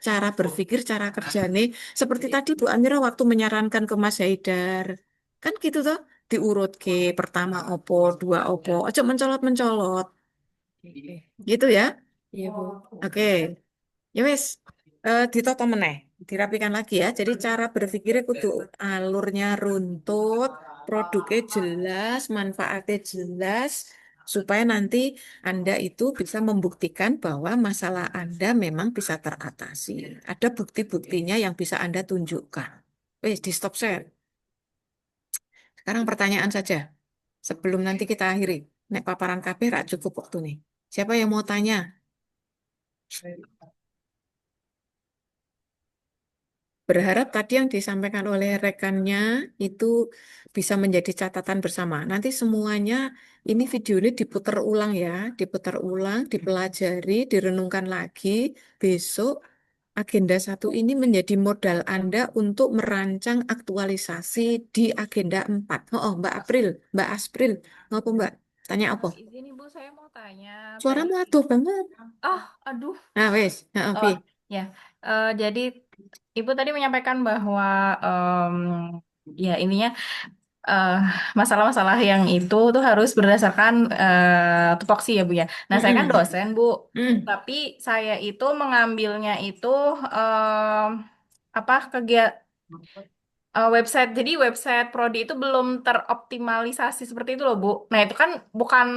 Cara berpikir, cara kerja nih. Seperti tadi Bu Amira waktu menyarankan ke Mas Haidar. Kan gitu toh. Diurut ke pertama opo, dua opo. Ojo mencolot-mencolot. Oke. Gitu ya. Iya, Bu. Oke. Ya wes, ditata meneh, dirapikan lagi ya. Jadi cara berpikirnya kudu alurnya runtut, produknya jelas, manfaatnya jelas, supaya nanti Anda itu bisa membuktikan bahwa masalah Anda memang bisa teratasi. Ada bukti-buktinya yang bisa Anda tunjukkan. Wes, di stop share. Sekarang pertanyaan saja, sebelum nanti kita akhiri. Nek paparan kabeh rak cukup waktu nih. Siapa yang mau tanya? Berharap tadi yang disampaikan oleh rekannya itu bisa menjadi catatan bersama. Nanti semuanya ini video ini diputar ulang ya, diputar ulang, dipelajari, direnungkan lagi. Besok agenda satu ini menjadi modal Anda untuk merancang aktualisasi di agenda 4. Oh, Mbak April, Mbak Aspril, ngapa Mbak? Tanya apa? Izin Ibu, saya mau tanya tadi. Suaramu aduh banget. Oh, aduh. Nah, wes, nah, Oh, oke. ya. Jadi Ibu tadi menyampaikan bahwa ya ininya eh, masalah-masalah yang itu tuh harus berdasarkan tupoksi ya Bu ya. Nah, saya kan Mm-mm. dosen Bu, Mm. tapi saya itu mengambilnya itu apa kegiatan website. Jadi website Prodi itu belum teroptimalisasi seperti itu loh, Bu. Nah, itu kan bukan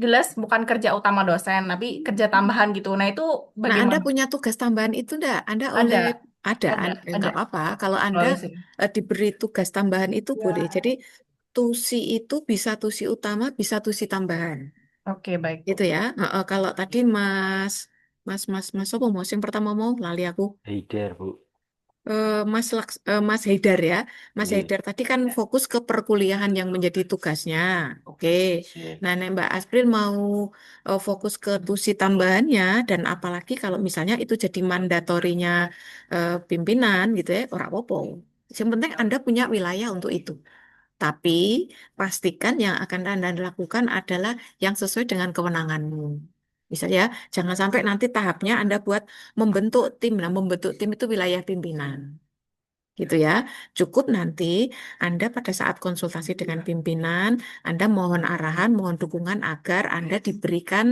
jelas bukan kerja utama dosen, tapi kerja tambahan gitu. Nah, itu Nah, Anda bagaimana? punya tugas tambahan itu enggak? Anda oleh Ada, ada, ada. enggak apa-apa. Kalau Anda Bagus sih. diberi tugas tambahan itu boleh. Jadi tusi itu bisa tusi utama, bisa tusi tambahan. Oke, baik, Bu. Gitu ya. Kalau tadi Mas, apa mau? Yang pertama mau lali aku. Heider, Bu. Mas Haidar ya. Mas Iya, Haidar tadi kan fokus ke perkuliahan yang menjadi tugasnya. Oke. iya. Nah, Nek Mbak Aspril mau fokus ke tusi tambahannya dan apalagi kalau misalnya itu jadi mandatorinya pimpinan gitu ya, ora apa-apa. Yang penting Anda punya wilayah untuk itu. Tapi pastikan yang akan Anda lakukan adalah yang sesuai dengan kewenanganmu. Misalnya, jangan sampai nanti tahapnya Anda buat membentuk tim. Nah, membentuk tim itu wilayah pimpinan gitu ya. Cukup nanti Anda pada saat konsultasi dengan pimpinan, Anda mohon arahan, mohon dukungan agar Anda diberikan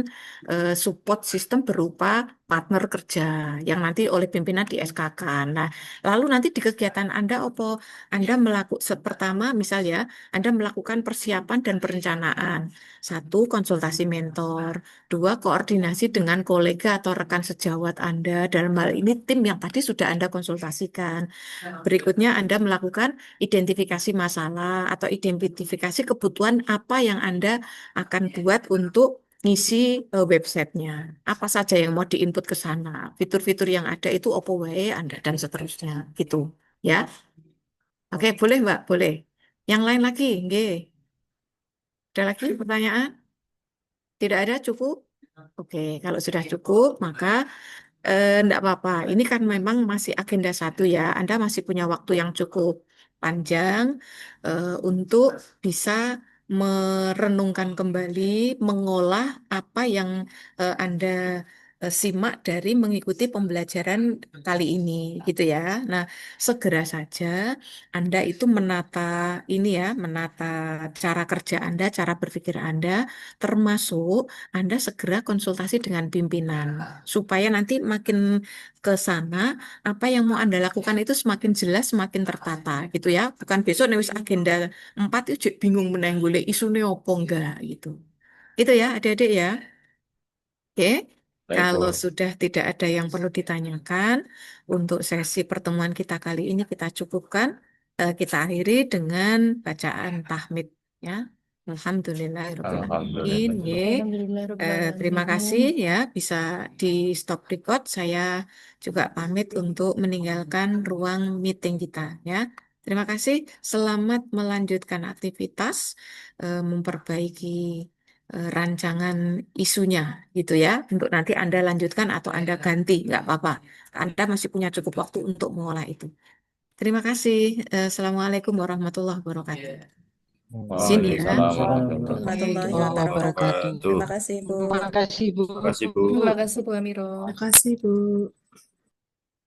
support sistem berupa partner kerja yang nanti oleh pimpinan di SK-kan. Nah, lalu nanti di kegiatan Anda apa? Anda melakukan pertama misalnya Anda melakukan persiapan dan perencanaan. Satu, konsultasi mentor. Dua, koordinasi dengan kolega atau rekan sejawat Anda. Dalam hal ini tim yang tadi sudah Anda konsultasikan. Berikutnya Anda melakukan identifikasi masalah atau identifikasi kebutuhan apa yang Anda akan buat untuk ngisi websitenya. Apa saja yang mau diinput ke sana. Fitur-fitur yang ada itu apa wae Anda dan seterusnya gitu. Ya. Oke, boleh Mbak, boleh. Yang lain lagi, nggih. Ada lagi pertanyaan? Tidak ada, cukup? Oke, kalau sudah cukup, maka enggak apa-apa. Ini kan memang masih agenda satu ya. Anda masih punya waktu yang cukup panjang untuk bisa merenungkan kembali, mengolah apa yang Anda simak dari mengikuti pembelajaran kali ini, gitu ya. Nah, segera saja Anda itu menata ini ya, menata cara kerja Anda, cara berpikir Anda, termasuk Anda segera konsultasi dengan pimpinan supaya nanti makin ke sana apa yang mau Anda lakukan itu semakin jelas, semakin tertata gitu ya. Bukan besok nih wis agenda 4 itu bingung meneng golek isune opo enggak gitu. Itu ya, adik-adik ya. Oke. Baik, Bu. Kalau sudah tidak ada yang perlu ditanyakan untuk sesi pertemuan kita kali ini kita cukupkan. Kita akhiri dengan bacaan tahmid ya. Alhamdulillahirabbil alamin. Alhamdulillah. Nggih. Terima kasih Alhamdulillahirobbilalamin. ya, bisa di stop record. Saya juga pamit untuk meninggalkan ruang meeting kita ya. Terima kasih. Selamat melanjutkan aktivitas, memperbaiki rancangan isunya gitu ya. Untuk nanti Anda lanjutkan atau Anda ganti, nggak apa-apa. Anda masih punya cukup waktu untuk mengolah itu. Terima kasih. Assalamualaikum warahmatullahi wabarakatuh. Izin ya. Waalaikumsalam Warahmatullahi warahmatullahi wabarakatuh. wabarakatuh. Terima kasih, Bu. Terima kasih, Bu. Terima kasih, Bu. Terima kasih Bu Amiro. Terima kasih, Bu.